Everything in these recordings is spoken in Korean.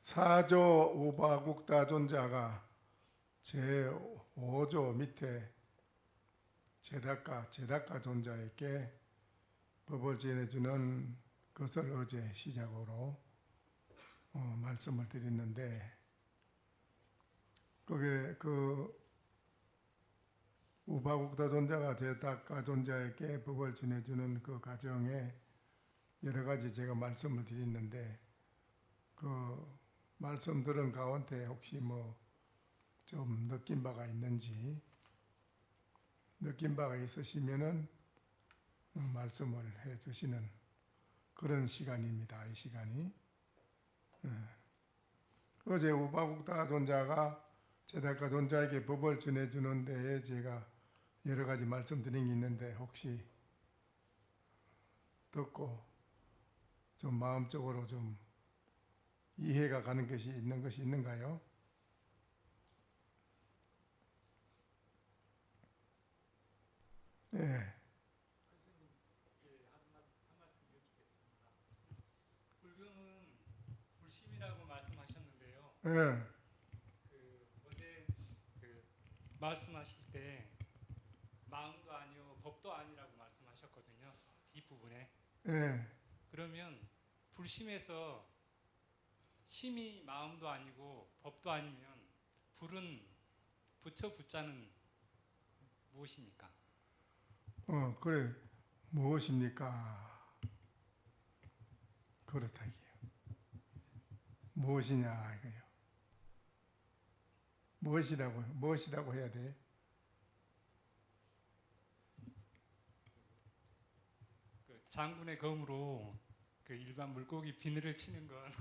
사조 우바국다존자가 제5조 밑에 제다가 존자에게 법을 전해주는 것을 어제 시작으로 말씀을 드렸는데, 그게 우바국다 존자가 제다가 존자에게 법을 전해주는 그 과정에 여러 가지 제가 말씀을 드렸는데, 그 말씀 들은 가운데 혹시 좀 느낀 바가 있는지, 느낀 바가 있으시면은 말씀을 해 주시는 그런 시간입니다. 이 시간이. 어제 우바국다 존자가 제다가 존자에게 법을 전해주는 데에 제가 여러 가지 말씀드린 게 있는데, 혹시 듣고 좀 마음적으로 좀 이해가 가는 것이 있는가요? 예. 한 말씀 여쭙겠습니다. 불교는 불심이라고 말씀하셨는데요. 예. 어제 말씀하실 때 마음도 아니요 법도 아니라고 말씀하셨거든요. 뒷부분에. 예. 그러면 불심에서 심이 마음도 아니고 법도 아니면 불은 부처 부자는 무엇입니까? 그래. 무엇입니까? 그렇다기요. 무엇이냐 이거요. 무엇이라고 해야 돼? 장군의 검으로 일반 물고기 비늘을 치는 건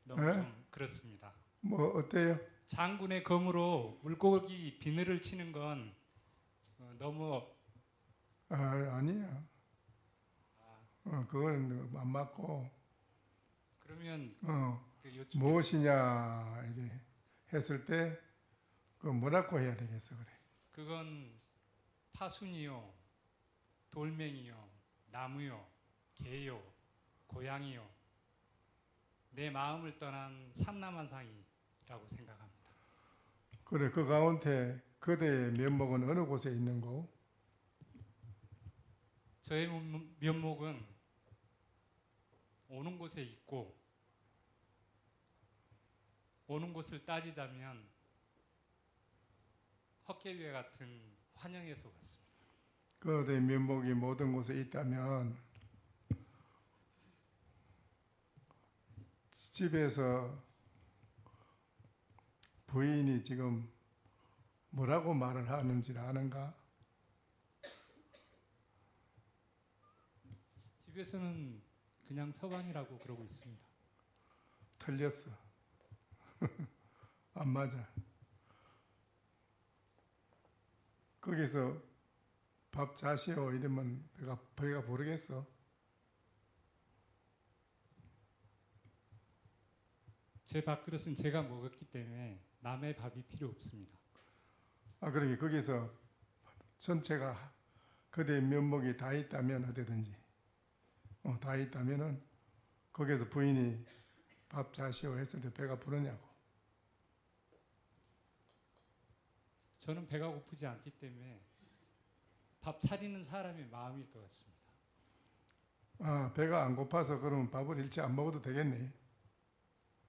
너무 에? 좀 그렇습니다. 어때요? 장군의 검으로 물고기 비늘을 치는 건 너무 아니야. 그건 안 맞고, 그러면 여쭙겠습니다. 무엇이냐 이렇게 했을 때 뭐라고 해야 되겠어? 그래. 그건 파순이요, 돌멩이요, 나무요, 개요, 고양이요, 내 마음을 떠난 삼라만상이라고 생각합니다. 그래. 그 가운데 그대의 면목은 어느 곳에 있는 거? 저의 면목은 오는 곳에 있고, 오는 곳을 따지자면 헛개비와 같은 환영에서 같습니다. 그대의 면목이 모든 곳에 있다면 집에서 부인이 지금 뭐라고 말을 하는지 아는가? 집에서는 그냥 서방이라고 그러고 있습니다. 틀렸어. 안 맞아. 거기서 밥 자시오 이러면 배가 부르겠어? 제 밥그릇은 제가 먹었기 때문에 남의 밥이 필요 없습니다. 그러게 거기서 전체가 그대의 면목이 다 있다면 어디든지 다 있다면은 거기서 부인이 밥 자시오 했을 때 배가 부르냐고. 저는 배가 고프지 않기 때문에 밥 차리는 사람의 마음일 것 같습니다. 배가 안 고파서 그러면 밥을 일찍 안 먹어도 되겠네.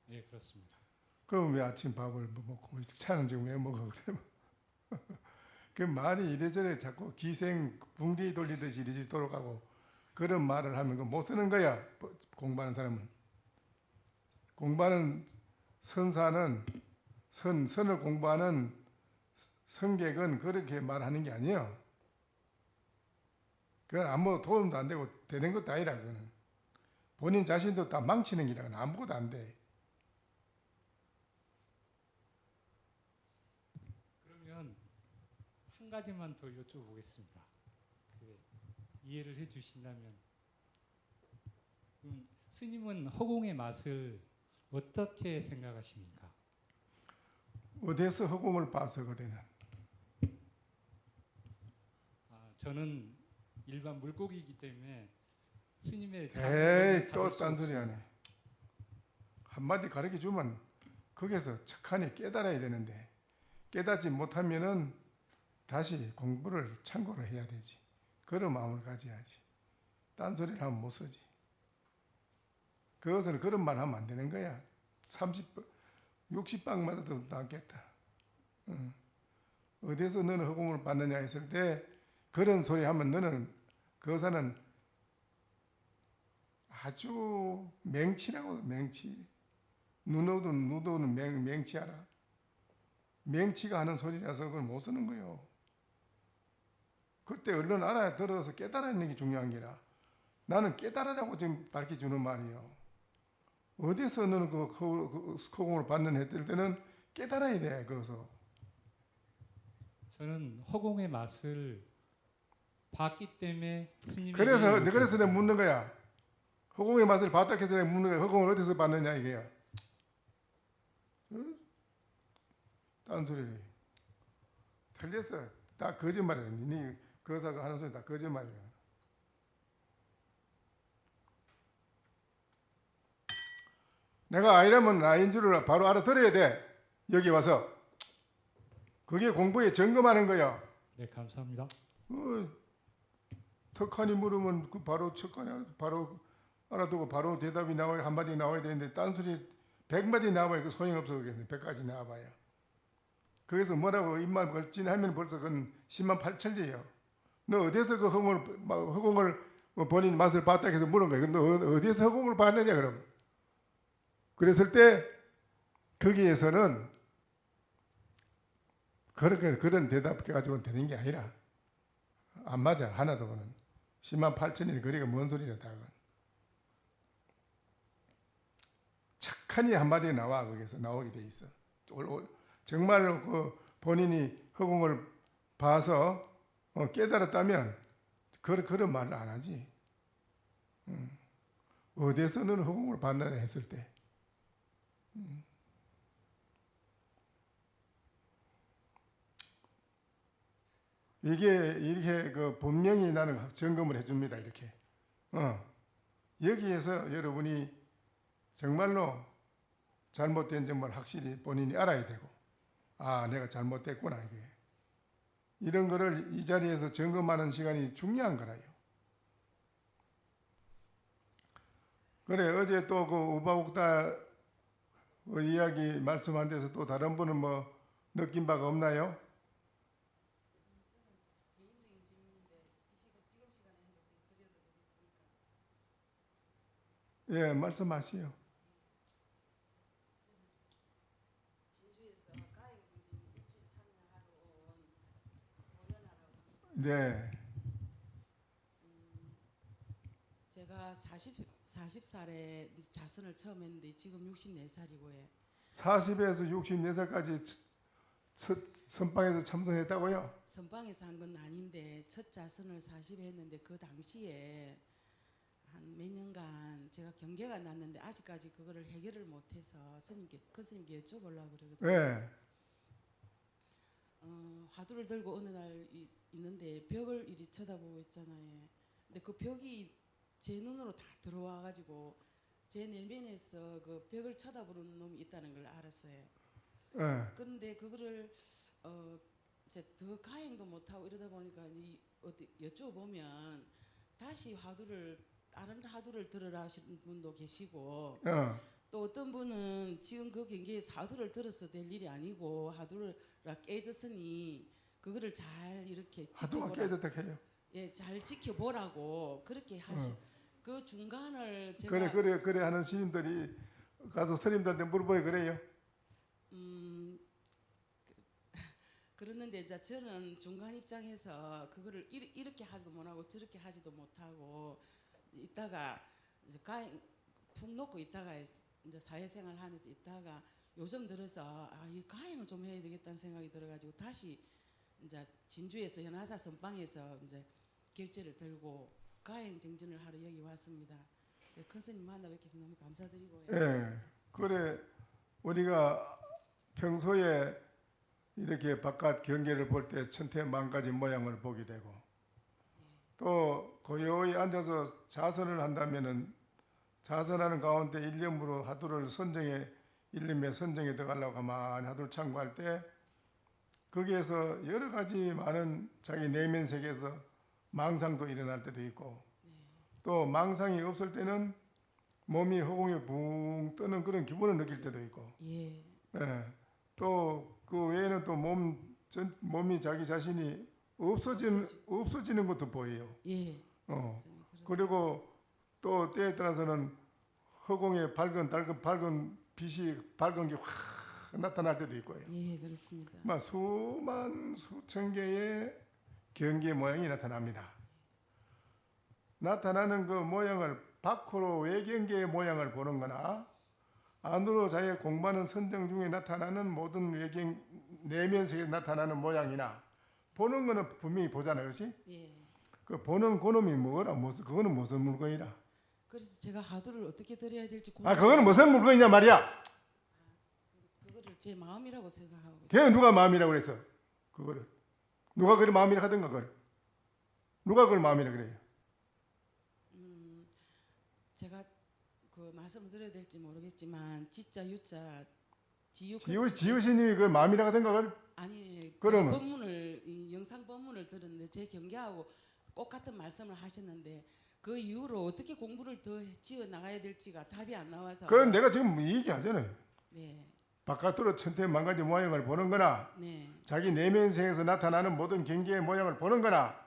예, 그렇습니다. 그럼 왜 아침 밥을 먹고 차는 지금 왜 먹어 그래? 그 말이 이래저래 자꾸 기생 붕대 돌리듯이 이리저리 돌아가고 그런 말을 하면 못 쓰는 거야. 공부하는 사람은. 공부하는 선사는 선을 공부하는 성객은 그렇게 말하는 게 아니에요. 그건 아무 도움도 안 되고 되는 것도 아니라, 그거는 본인 자신도 다 망치는 기라고는 아무것도 안 돼. 그러면 한 가지만 더 여쭤보겠습니다. 이해를 해주신다면, 스님은 허공의 맛을 어떻게 생각하십니까? 어디서 허공을 봐서 그대는? 저는 일반 물고기이기 때문에 스님의 에이, 또 딴소리 하네. 한마디 가르쳐 주면 거기서 척하니 깨달아야 되는데 깨닫지 못하면은 다시 공부를 참고로 해야 되지. 그런 마음을 가져야지. 딴소리를 하면 못 쓰지. 그것은 그런 말 하면 안 되는 거야. 30번, 60방마다 도 낫겠다. 어디서 너는 허공을 받느냐 했을 때 그런 소리 하면 너는 그것은 아주 맹치라고. 맹치. 눈오는 맹치하라. 맹치가 하는 소리라서 그걸 못 쓰는 거예요. 그때 얼른 알아야 들어서 깨달아내는 게 중요한 게라. 나는 깨달으라고 지금 밝혀주는 말이에요. 어디서 너는 그 허공을 받는 했을 때는 깨달아야 돼. 거기서. 저는 허공의 맛을 봤기 때문에 스님에게 그래서 이렇게 내가 묻는 거야. 허공의 맛을 봤다 해서 내가 묻는 거야. 허공을 어디서 봤느냐 이게야. 딴 소리를. 틀렸어. 다 거짓말이야. 네 거사가 하는 소리 다 거짓말이야. 내가 아니라면 아닌 줄을 바로 알아들어야 돼. 여기 와서. 그게 공부에 점검하는 거야. 네, 감사합니다. 턱하니 물으면 그 바로 척하니 바로 알아두고 바로 대답이 나와야 한마디 나와야 되는데 딴소리 100마디 나와야 그 소용없어. 그래서 100까지 나와봐야. 거기서 뭐라고 입만 걸진하면 벌써 그건 10만 8천리예요. 너 어디서 그 허공을 본인 맛을 봤다 해서 물은 거야. 너 어디서 허공을 봤느냐 그럼. 그랬을 때 거기에서는 그렇게 그런 대답 가지고는 되는 게 아니라 안 맞아. 하나도 그는 10만 8천이 거리가 뭔 소리냐 다. 착하니 한마디 나와. 거기서 나오게 돼 있어. 정말로 그 본인이 허공을 봐서 깨달았다면 그런 말을 안 하지. 어디서는 허공을 봤느냐 했을 때. 이게 이렇게 그 분명히 나는 점검을 해줍니다. 이렇게. 여기에서 여러분이 정말로 잘못된 점을 확실히 본인이 알아야 되고, 아, 내가 잘못됐구나 이게. 이런 거를 이 자리에서 점검하는 시간이 중요한 거라요. 그래, 어제 또 그 우바국다 이야기 말씀한 데서 또 다른 분은 뭐 느낀 바가 없나요? 예, 말씀하시오. 네. 제가 40살에 자선을 처음 했는데 지금 64살이고요. 40에서 64살까지 첫 선방에서 참선했다고요? 선방에서 한 건 아닌데 첫 자선을 40에 했는데 그 당시에 한 몇 년간 제가 경계가 났는데 아직까지 그거를 해결을 못해서 큰 스님께 여쭤보려고 그러거든요. 네. 화두를 들고 어느 날 있는데 벽을 이리 쳐다보고 있잖아요. 근데 그 벽이 제 눈으로 다 들어와 가지고 제 내면에서 그 벽을 쳐다보는 놈이 있다는 걸 알았어요. 네. 그런데 그거를 이제 더 가행도 못하고 이러다 보니까 어디 여쭤보면 다시 다른 화두를 들으라 하시는 분도 계시고 또 어떤 분은 지금 그 경계에서 화두를 들어서 될 일이 아니고 화두가 깨졌으니 그거를 잘 이렇게 하도가 지켜보라. 깨졌다 해요. 예, 잘 지켜보라고 그렇게 그 중간을 제가 그래 하는 스님들이 가서 스님들한테 물어봐야 그래요. 그랬는데 이제 저는 중간 입장에서 그거를 이렇게 하지도 못하고 저렇게 하지도 못하고 있다가 이제 푹 놓고 있다가 이제 사회생활 하면서 있다가 요즘 들어서 이 가행을 좀 해야 되겠다는 생각이 들어가지고 다시 이제 진주에서 연화사 선방에서 이제 결제를 들고 가행 정진을 하러 여기 왔습니다. 큰 스님 만나 뵙게 너무 감사드리고요. 예. 그래 우리가 평소에 이렇게 바깥 경계를 볼 때 천태만가지 모양을 보게 되고 또 고요히 앉아서 자선을 한다면은 자선하는 가운데 일념으로 화두를 선정해 일림의 선정에 들어가려고 가만히 하도를 참고할 때 거기에서 여러 가지 많은 자기 내면 세계에서 망상도 일어날 때도 있고 또 망상이 없을 때는 몸이 허공에 붕 뜨는 그런 기분을 느낄 때도 있고 예. 또 그 외에는 또 몸이 자기 자신이 없어지는 것도 보여요. 예. 그리고 또 때에 따라서는 허공에 밝은 빛이 밝은 게 확 나타날 때도 있고요. 예, 그렇습니다. 막 수천 개의 경계 모양이 나타납니다. 나타나는 그 모양을 밖으로 외경계의 모양을 보는 거나 안으로 자기가 공부하는 선정 중에 나타나는 모든 내면 세계에 나타나는 모양이나 보는 거는 분명히 보잖아요. 그렇지? 예. 그 보는 그놈이 그거는 무슨 물건이라? 그래서 제가 하도를 어떻게 드려야 될지 그거는 무슨 물건이냐 말이야. 그거를 제 마음이라고 생각하고 있어요. 걔 누가 마음이라고 그랬어? 그거를 누가 그걸 마음이라 하던가 그걸 누가 그걸 마음이라 그래요? 제가 그 말씀을 드려야 될지 모르겠지만 지자 유자 지우신님이 그걸 마음이라 하던가 그걸? 아니 그러면? 제가 법문을 이 영상 법문을 들었는데 제 경계하고 똑같은 말씀을 하셨는데 그 이후로 어떻게 공부를 더 지어 나가야 될지가 답이 안 나와서 그건 내가 지금 얘기하잖아요. 네. 바깥으로 천태만가지 모양을 보는 거나 네. 자기 내면 세계에서 나타나는 모든 경계의 모양을 보는 거나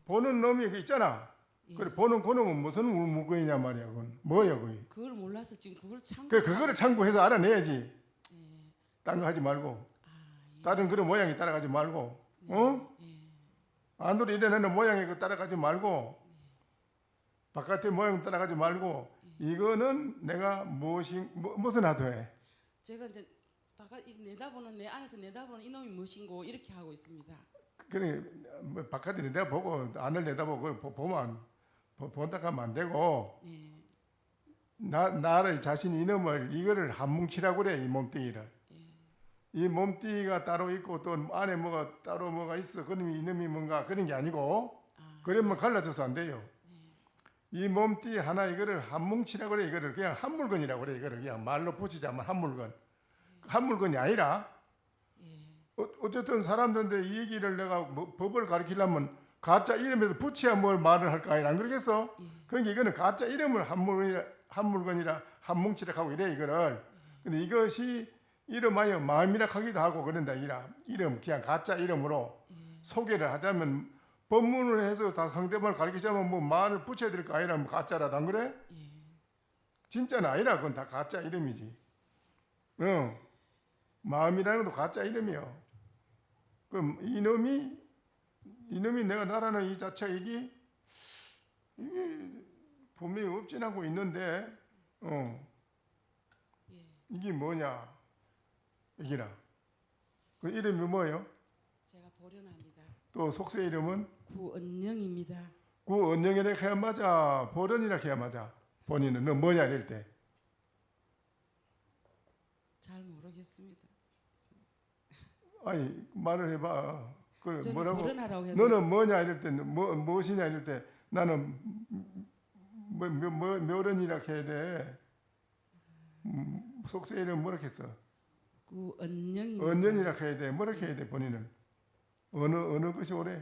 보는 놈이 그 있잖아. 예. 그래 보는 그놈은 무슨 물건이냐 말이야. 그건 뭐야 그게. 그걸 몰라서 지금 그걸 참 그래 그거를 참고해서 알아내야지. 예. 딴 거 하지 말고 예. 다른 그런 모양이 따라가지 말고 어? 예. 안으로 일어나는 모양이 그 따라가지 말고 바깥의 모양 따라가지 말고 이거는 내가 무슨 하도해. 제가 이제 내다보는 내 안에서 내다보는 이놈이 무엇인고 이렇게 하고 있습니다. 그래 뭐 바깥에 내다보고 안을 내다보고 그걸 보면 본다 하면 안 되고 예. 나의 자신 이놈을 이거를 한 뭉치라고 그래. 이 몸뚱이를 이 몸뚱이가 따로 있고 또 안에 뭐가 따로 뭐가 있어. 그놈이 이놈이 뭔가 그런 게 아니고 그러면 갈라져서 안 돼요. 이 몸뚱이 하나 이거를 한 뭉치라고 그래. 이거를 그냥 한 물건이라고 그래. 이거를 그냥 말로 붙이자면 한 물건. 한 물건이 아니라 어쨌든 사람들한테 이 얘기를 내가 법을 가르치려면 가짜 이름에서 붙여야 뭘 말을 할까 안 그러겠어? 그러니까 이거는 가짜 이름을 한 물건이라 한 뭉치라 하고 이래 이거를. 근데 이것이 이름하여 마음이라 하기도 하고 그런다. 이름 그냥 가짜 이름으로 소개를 하자면 법문을 해서 다 상대방을 가르치자면 뭐 말을 붙여야 될 거 아니라 뭐 가짜라도 안 그래? 진짜는 아니라 그건 다 가짜 이름이지. 마음이라는 것도 가짜 이름이요. 그럼 이놈이 내가 나라는 이 자체가 이게 분명히 없진하고 있는데 이게 뭐냐 이기라. 그 이름이 뭐예요? 제가 보련합니다. 또 속세 이름은 구언영입니다. 구언영이라 해야 맞아. 보련이라 해야 맞아. 본인은 너 뭐냐 이럴 때. 잘 모르겠습니다. 아니 말을 해봐. 그 저는 뭐라고? 보련하라고 해도 너는 뭐냐 이럴 때 무엇이냐 이럴 때 나는 묘련이라 해야 돼. 속세 이름 뭐라 했어? 구언영입니다. 언년이라 해야 돼. 뭐라 해야 돼 본인은? 어느 것이 옳아?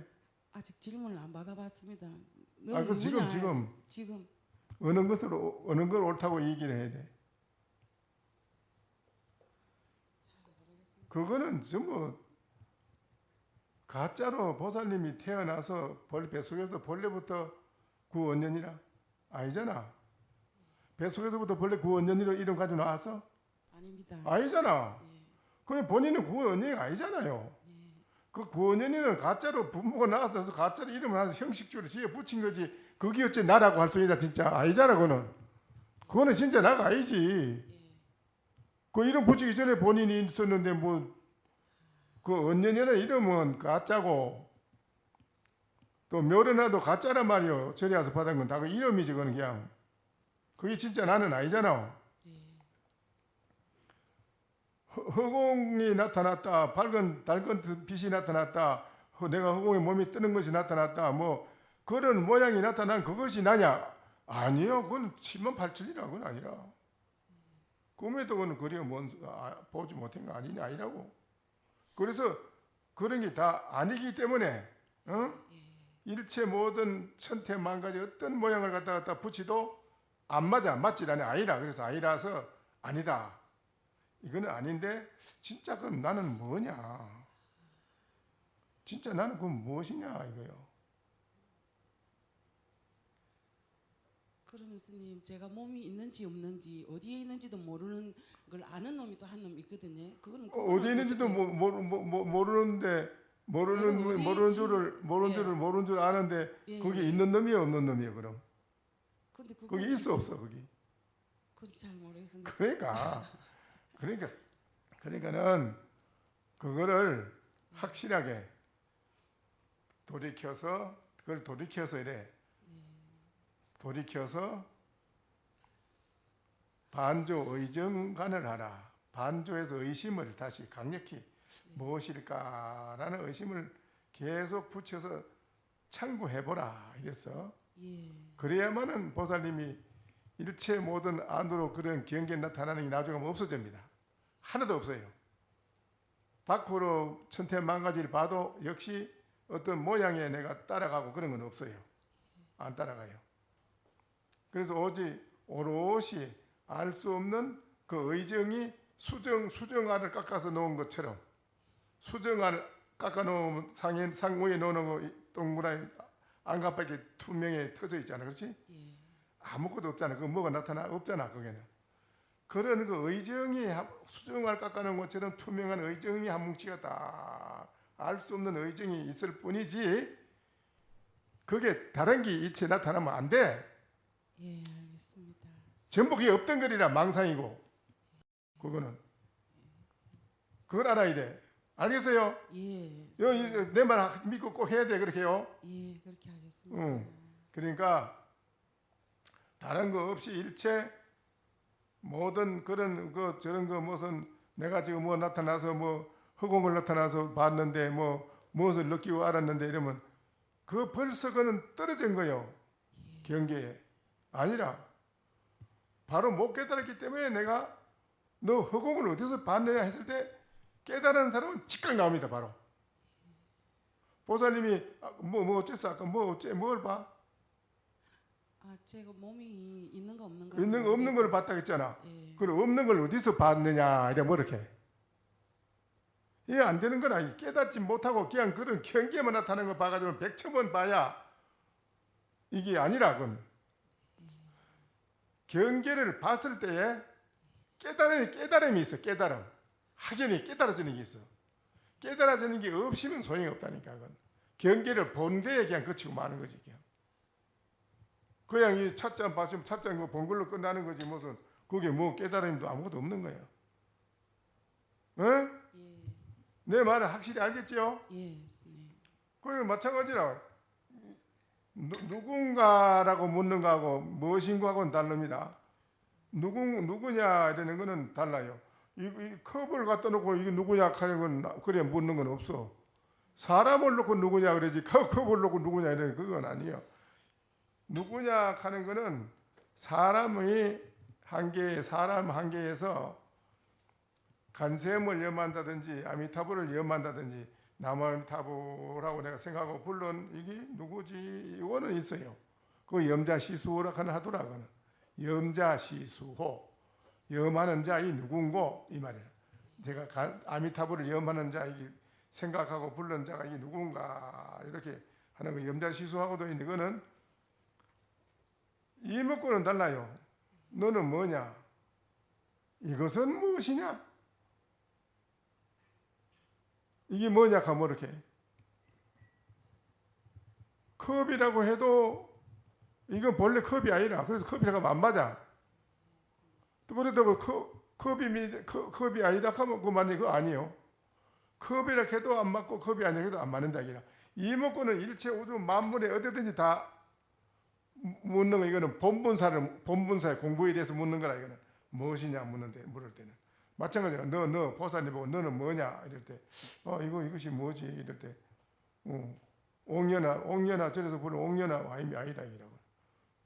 아직 질문을 안 받아봤습니다. 그 지금 어느 걸 옳다고 얘기를 해야 돼. 그거는 전부 가짜로 보살님이 태어나서 뱃속에서 본래부터 구언년이라 아니잖아. 뱃속에서부터 본래 구언년이로 이름 가지고 나왔어? 아닙니다. 아니잖아. 그럼 본인은 구언년이 아니잖아요. 그 구언년이는 가짜로 부모가 나와서 가짜로 이름을 나서 형식적으로 지어 붙인 거지. 그게 어째 나라고 할 수 있다 진짜 아니잖아. 그거는 진짜 나가 아니지. 그 이름 붙이기 전에 본인이 있었는데 그 언년이라는 이름은 가짜고 또 묘련화도 가짜란 말이요. 절에 와서 받은 건 다 그 이름이지. 그건 그냥 그게 진짜 나는 아니잖아. 허공이 나타났다. 밝은 빛이 나타났다. 내가 허공에 몸이 뜨는 것이 나타났다. 뭐 그런 모양이 나타난 그것이 나냐? 아니요. 그건 7만 8천이라 그건 아니라. 꿈에도 그는 그려 보지 못한 거 아니라고. 그래서 그런 게 다 아니기 때문에 일체 모든 천태만가지 어떤 모양을 갖다 붙이도 안 맞아, 맞질 않아. 아니라. 그래서 아니라서 아니다. 이거는 아닌데 진짜 그럼 나는 뭐냐? 진짜 나는 그건 무엇이냐 이거요. 그러면 스님, 제가 몸이 있는지 없는지 어디에 있는지도 모르는 걸 아는 놈이 또 한 놈 있거든요. 그거는 어디 있는지도 모르는데 모르는 줄 아는데 거기 있는 놈이요, 없는 놈이요, 그럼? 근데 거기 있어 없어 거기? 그건 잘 모르겠습니다. 그러니까는 그거를 확실하게 돌이켜서 이래. 돌이켜서 반조 의정간을 하라. 반조에서 의심을 다시 강력히 무엇일까라는 의심을 계속 붙여서 참고해보라 이랬어. 그래야만은 보살님이 일체 모든 안으로 그런 경계 나타나는 게 나중에 없어집니다. 하나도 없어요. 밖으로 천태만가지를 봐도 역시 어떤 모양에 내가 따라가고 그런 건 없어요. 안 따라가요. 그래서 오롯이 알 수 없는 그 의정이 수정알을 깎아서 놓은 것처럼, 수정알 깎아 놓으면 상위에 놓는 거 동그라미 안갑밖에 투명에 터져 있잖아, 그렇지? 아무것도 없잖아. 그 뭐가 나타나 없잖아, 거기는. 그런 그 의정이 수정알 깎아 놓은 것처럼 투명한 의정이 한 뭉치가 다 알 수 없는 의정이 있을 뿐이지, 그게 다른 게 이체 나타나면 안 돼. 알겠습니다. 전부 그게 없던 거리라 망상이고, 그거는. 그걸 알아야 돼. 알겠어요? 내 말 믿고 꼭 해야 돼, 그렇게요. 그렇게 하겠습니다. 그러니까 다른 거 없이 일체 모든 그런 저런 거 무슨 내가 지금 뭐 나타나서 뭐 허공을 나타나서 봤는데 무엇을 느끼고 알았는데 이러면 그 벌써 그는 떨어진 거요. 경계에. 아니라 바로 못 깨달았기 때문에 내가 너 허공을 어디서 봤느냐 했을 때 깨달은 사람은 즉각 나옵니다. 바로. 보살님이 어째서 아까 뭘 봐? 제가 몸이 있는 거 없는 거 있는 거 없는 걸 봤다 했잖아. 그럼 없는 걸 어디서 봤느냐 이래 이렇게. 이게 안 되는 거라. 깨닫지 못하고 그냥 그런 경계만 나타나는 거 봐가지고 100천 봐야 이게 아니라 그건. 경계를 봤을 때에 깨달음이 있어. 깨달음. 확연히 깨달아지는 게 있어. 깨달아지는 게 없이는 소용이 없다니까. 그건. 경계를 본 데에 그냥 그치고 마는 거지. 그냥 이 찻잔 봤으면 찻잔 본 걸로 끝나는 거지. 무슨 그게 뭐 깨달음도 아무것도 없는 거예요. 어? 내 말을 확실히 알겠지요? 그리고 마찬가지라 누군가라고 묻는 거하고 무엇인가하고는 다릅니다. 누구냐 이러는 거는 달라요. 이 컵을 갖다 놓고 이게 누구냐 하는 건 그래 묻는 건 없어. 사람을 놓고 누구냐 그러지 컵을 놓고 누구냐 이러는 그건 아니에요. 누구냐 하는 거는 사람 한계에서 간셈을 염한다든지 아미타불을 염한다든지 남아미타불하고 내가 생각하고 불른 이게 누구지? 이거는 있어요. 그 염자시수호라 하더라. 그는 염자시수호 염하는 자이 누군고 이 말이야. 내가 아미타불을 염하는 자 이게 생각하고 불른 자가 이게 누군가 이렇게 하는 거 염자시수하고도 있는데 그거는 이목구는 달라요. 너는 뭐냐? 이것은 무엇이냐? 이게 뭐냐 하면 이렇게 컵이라고 해도 이건 본래 컵이 아니라 그래서 컵이라고 하면 안 맞아. 또 그래도 컵이 아니다 하면 그만이 그거 아니에요. 컵이라 해도 안 맞고 컵이 아니라 해도 안 맞는다 이라. 이목구는 일체 우주 만물에 어디든지 다 묻는 거 이거는 본분사의 공부에 대해서 묻는 거라 이거는 무엇이냐 물을 때는 마찬가지로 너 보살님 보고 너는 뭐냐 이럴 때 이것이 뭐지 이럴 때 옥년아 저래서 부르는 옥년아 와임이 아니다 이라고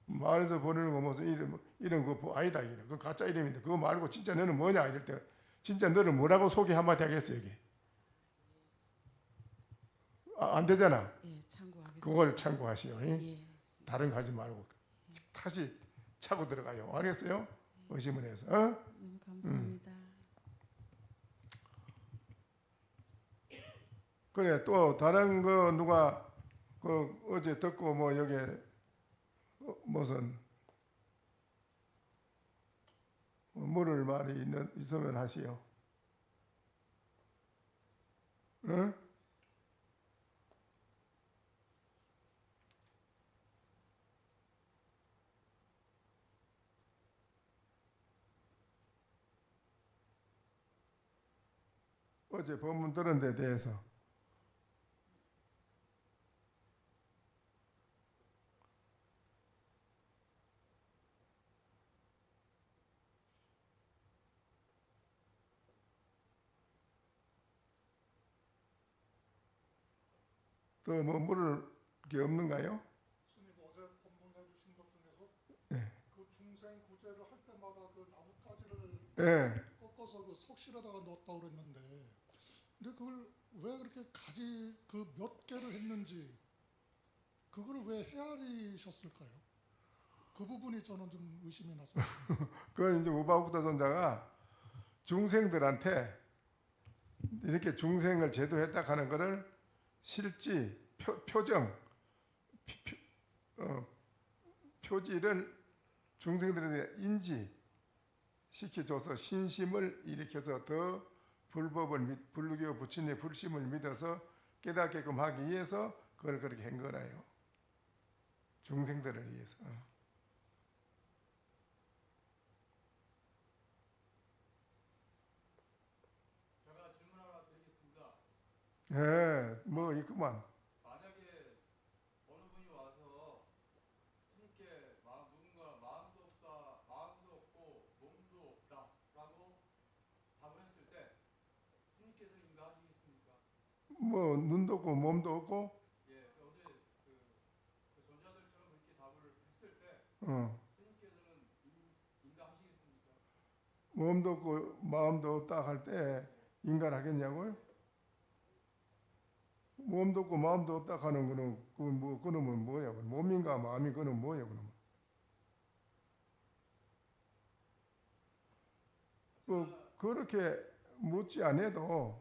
말에서 보내는 거 무슨 이런 거 아니다 이래. 그 가짜 이름인데 그거 말고 진짜 너는 뭐냐 이럴 때 진짜 너를 뭐라고 소개 한마디 하겠어 여기. 안 되잖아. 예, 참고하겠습니다. 그걸 참고하시오. 예, 다른 거 하지 말고 다시 차고 들어가요. 알겠어요? 의심을 해서. 어? 너무 감사합니다. 그래 또 다른 거 누가 그 어제 듣고 뭐 여기 무슨 물을 말이 있으면 하시오. 응? 어제 법문 들은 데 대해서 또 뭐 물을 게 없는가요? 스님 어제 본문해 주신 것 중에서 네. 그 중생 구제를 할 때마다 그 나뭇가지를 예. 꺾어서 그 석실에다가 넣었다고 그랬는데 근데 그걸 왜 그렇게 가지 그 몇 개를 했는지 그걸 왜 헤아리셨을까요? 그 부분이 저는 좀 의심이 나서 그 이제 우바국다 존자가 중생들한테 이렇게 중생을 제도했다 하는 거를 실지 표정 표지를 중생들에게 인지시켜줘서 신심을 일으켜서 더 불법을 불교 부처님의 불심을 믿어서 깨닫게끔 하기 위해서 그걸 그렇게 한 거라요. 중생들을 위해서. 제가 질문 하나 드리겠습니다. 예, 뭐 있구만. 만약에 어느 분이 와서 스님께 누군가 마음도 없다, 마음도 없고 몸도 없다라고 답을 했을 때 스님께서 인가하시겠습니까? 뭐 눈도 없고 몸도 없고 예, 어제 그 존자들처럼 그렇게 답을 했을 때 어, 스님께서는 인가하시겠습니까? 몸도 없고 마음도 없다 할 때 인간하겠냐고요? 몸도 없고 마음도 없다 하는 거는 그놈은 뭐야? 몸인가 마음이 그놈은 뭐야? 그놈은 그렇게 묻지 않아도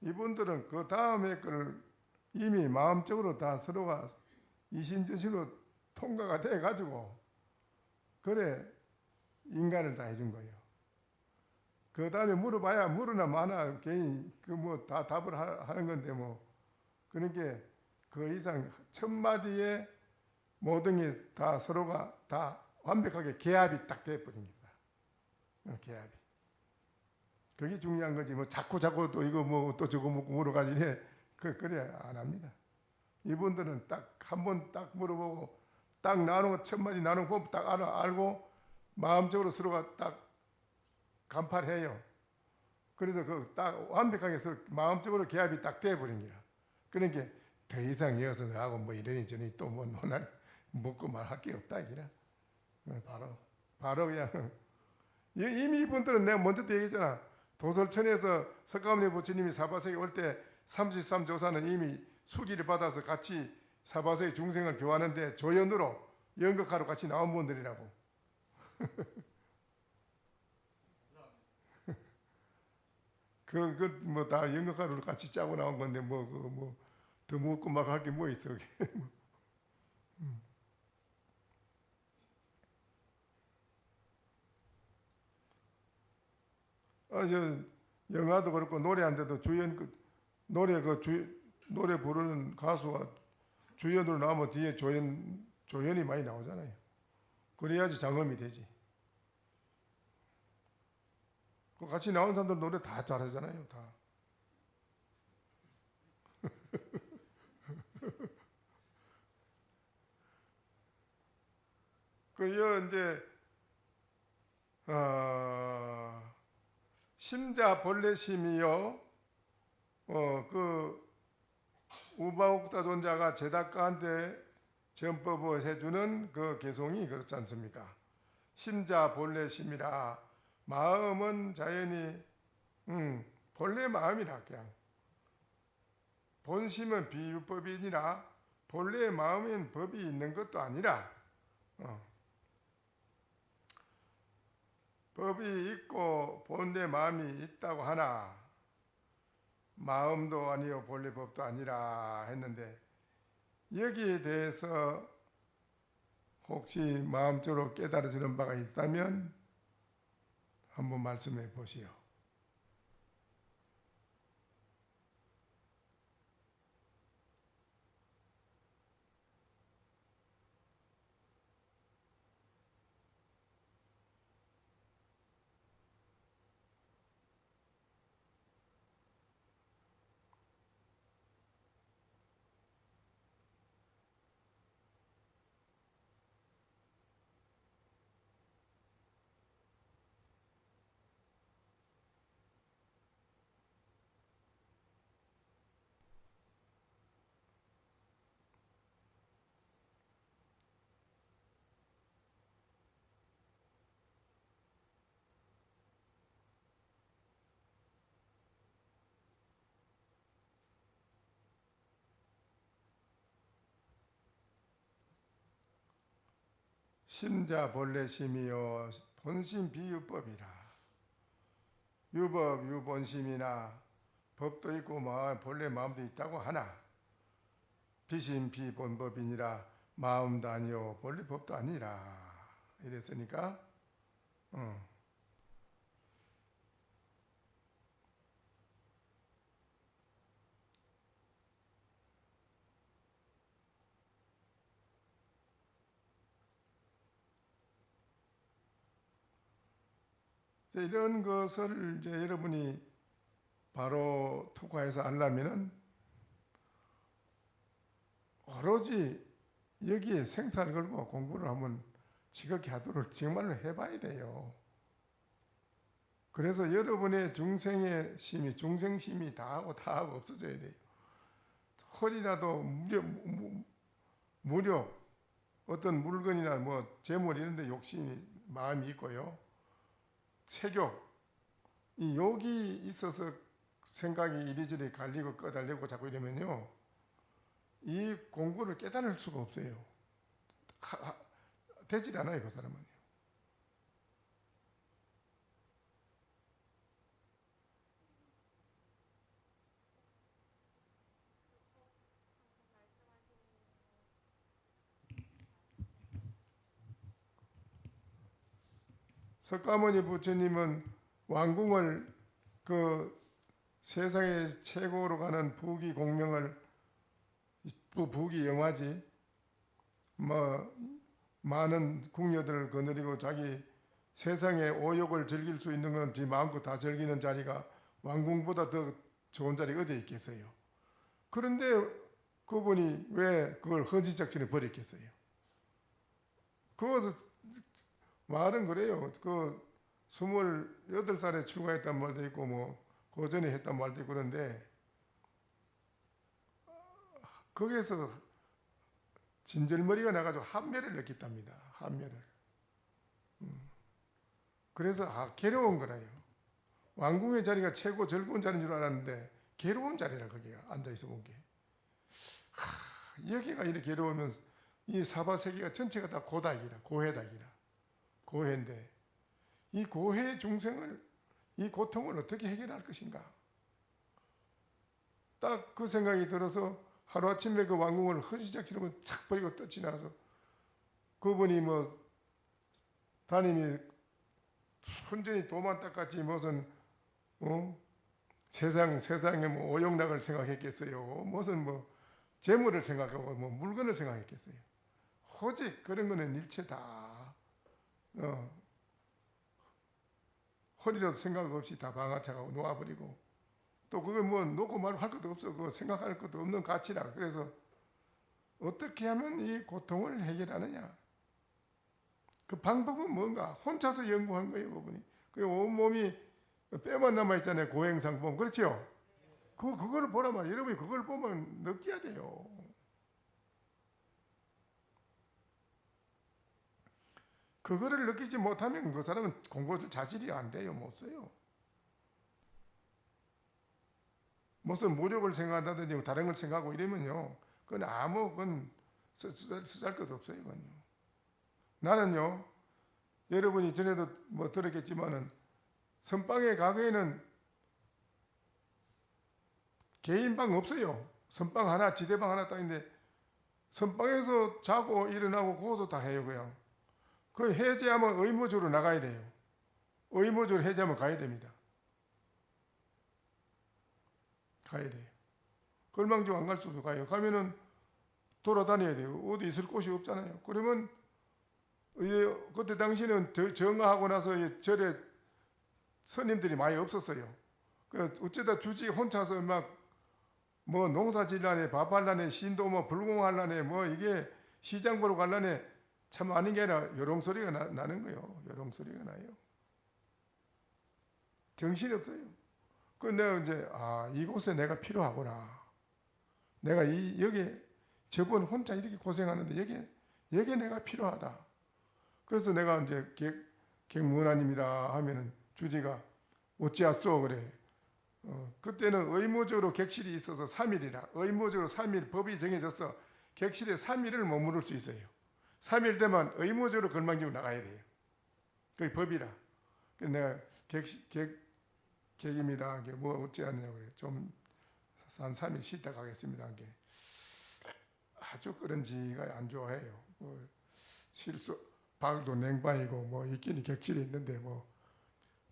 이분들은 그 다음에 걸 이미 마음적으로 다 서로가 이신저신으로 통과가 돼 가지고 그래 인간을 다 해준 거예요. 그 다음에 물어봐야 물으나 마나 괜히 그 뭐 다 답을 하는 건데 뭐 그러니까 그 이상 첫 마디에 모든 게 다 서로가 다 완벽하게 개합이 딱 돼버립니다. 개합이. 그게 중요한 거지. 뭐 자꾸 또 이거 뭐 또 저거 묻고 물어가지고 이래 그래 안 합니다. 이분들은 딱 한 번 딱 물어보고 딱 나누고 첫 마디 나누고 딱 알고 마음적으로 서로가 딱 간파해요. 그래서 그 딱 완벽하게 서로 마음적으로 개합이 딱 돼버린 거야. 그러니까 더 이상 이어서 너하고 뭐 이러니 저러니 또 뭐 논할 묻고 말할 게 없다 이기라. 바로 그냥 이미 이분들은 내가 먼저 도 얘기했잖아. 도솔천에서 석가모니 부처님이 사바세계 올 때 33조사는 이미 수기를 받아서 같이 사바세계 중생을 교하는데 조연으로 연극하러 같이 나온 분들이라고. 뭐 다 연극하러 같이 짜고 나온 건데 뭐 더 묻고 막 할 게 뭐 있어. 저 영화도 그렇고 노래한데도 주연 노래 부르는 가수가 주연으로 나오면 뒤에 조연이 많이 나오잖아요. 그래야지 장엄이 되지. 그 같이 나온 사람들 노래 다 잘하잖아요, 다. 그 이제 심자 본래심이요. 그 우바옥다 존자가 제닷가한테 전법을 해주는 그 개송이 그렇지 않습니까? 심자 본래 심이라 마음은 자연히 본래 마음이라 그냥 본심은 비유법이니라 본래 마음인 법이 있는 것도 아니라 법이 있고 본래 마음이 있다고 하나 마음도 아니요 본래 법도 아니라 했는데 여기에 대해서 혹시 마음적으로 깨달아지는 바가 있다면 한번 말씀해 보시오. 심자 본래 심이요 본심 비유법이라 유법 유본심이나 법도 있고 본래 마음도 있다고 하나 비심 비본법이니라 마음도 아니요 본래 법도 아니라 이랬으니까 이런 것을 이제 여러분이 바로 투과해서 알려면은 오로지 여기에 생사를 걸고 공부를 한번 지극히 하도록 정말로 해봐야 돼요. 그래서 여러분의 중생의 심이 중생심이 다 하고 없어져야 돼요. 헐이라도 무력 어떤 물건이나 뭐 재물 이런 데 욕심이 마음이 있고요. 체격, 이 욕이 있어서 생각이 이리저리 갈리고 꺼달리고 자꾸 이러면요. 이 공부를 깨달을 수가 없어요. 되질 않아요, 그 사람은요. 석가모니 부처님은 왕궁을 그 세상의 최고로 가는 부귀 공명을 부귀 영화지 뭐 많은 궁녀들을 거느리고 자기 세상의 오욕을 즐길 수 있는 건 지 마음껏 다 즐기는 자리가 왕궁보다 더 좋은 자리가 어디 있겠어요. 그런데 그분이 왜 그걸 허지작전에 버렸겠어요. 그것을 말은 그래요. 그 28살에 출가했단 말도 있고 뭐 그 전에 했단 말도 있고 그런데 거기에서 진절머리가 나가지고 한멸을 느꼈답니다. 한멸을. 그래서 괴로운 거라요. 왕궁의 자리가 최고 즐거운 자리인 줄 알았는데 괴로운 자리라 거기가 앉아있어 본 게. 여기가 이렇게 괴로우면 이 사바세계가 전체가 다 고닥이라 고해닥이라 고해인데 이 고해 중생을 이 고통을 어떻게 해결할 것인가. 딱 그 생각이 들어서 하루아침에 그 왕궁을 허지작지로 탁 버리고 떠지나서 그분이 뭐 담임이 순전히 도만 닦았지 무슨 세상에 뭐 오용락을 생각했겠어요. 무슨 뭐 재물을 생각하고 뭐 물건을 생각했겠어요. 오직 그런 거는 일체 다 허리라도 생각 없이 다 방아차가고 놓아버리고 또 그걸 뭐 놓고 말고 할 것도 없어. 그거 생각할 것도 없는 가치라. 그래서 어떻게 하면 이 고통을 해결하느냐. 그 방법은 뭔가 혼자서 연구한 거예요. 그분이. 그 온몸이 뼈만 남아있잖아요. 고행상품. 그렇죠? 그거를 보란 말이에요. 여러분이 그걸 보면 느껴야 돼요. 그거를 느끼지 못하면 그 사람은 공부 자질이 안 돼요. 못 써요. 무슨 무력을 생각한다든지 다른 걸 생각하고 이러면요. 그건 그건 쓰잘것도 없어요. 그건요. 나는요. 여러분이 전에도 뭐 들었겠지만은 선방에 과거에는 개인방 없어요. 선방 하나, 지대방 하나 딱 있는데 선방에서 자고 일어나고 거기서 다 해요. 그냥. 그 해제하면 의무적으로 나가야 돼요. 의무적으로 해제하면 가야 됩니다. 가야 돼요. 걸망지고 안 갈 수도 가요. 가면은 돌아다녀야 돼요. 어디 있을 곳이 없잖아요. 그러면 그때 당시는 정화하고 나서 절에 스님들이 많이 없었어요. 어쩌다 주지 혼자서 막 뭐 농사 질라네, 밥할라네, 신도 뭐 불공할라네, 뭐 이게 시장 보러 갈라네 참 아닌 게 아니라 요롱소리가 나는 거예요. 요롱소리가 나요. 정신이 없어요. 그 내가 이제 이곳에 내가 필요하구나. 내가 여기 저번 혼자 이렇게 고생하는데 여기 내가 필요하다. 그래서 내가 이제 객문안입니다 하면은 주지가 어찌하소 그래. 그때는 의무적으로 객실이 있어서 3일이라 의무적으로 3일 법이 정해져서 객실에 3일을 머무를 수 있어요. 3일 되면 의무적으로 걸망지고 나가야 돼요. 그게 법이라. 그래서 내가 객입니다. 뭐 어찌하냐고 그래. 좀 한 3일 쉬다 가겠습니다. 게 아주 그런지가 안 좋아해요. 뭐 실수 방도 냉방이고 뭐 있긴 객실이 있는데 뭐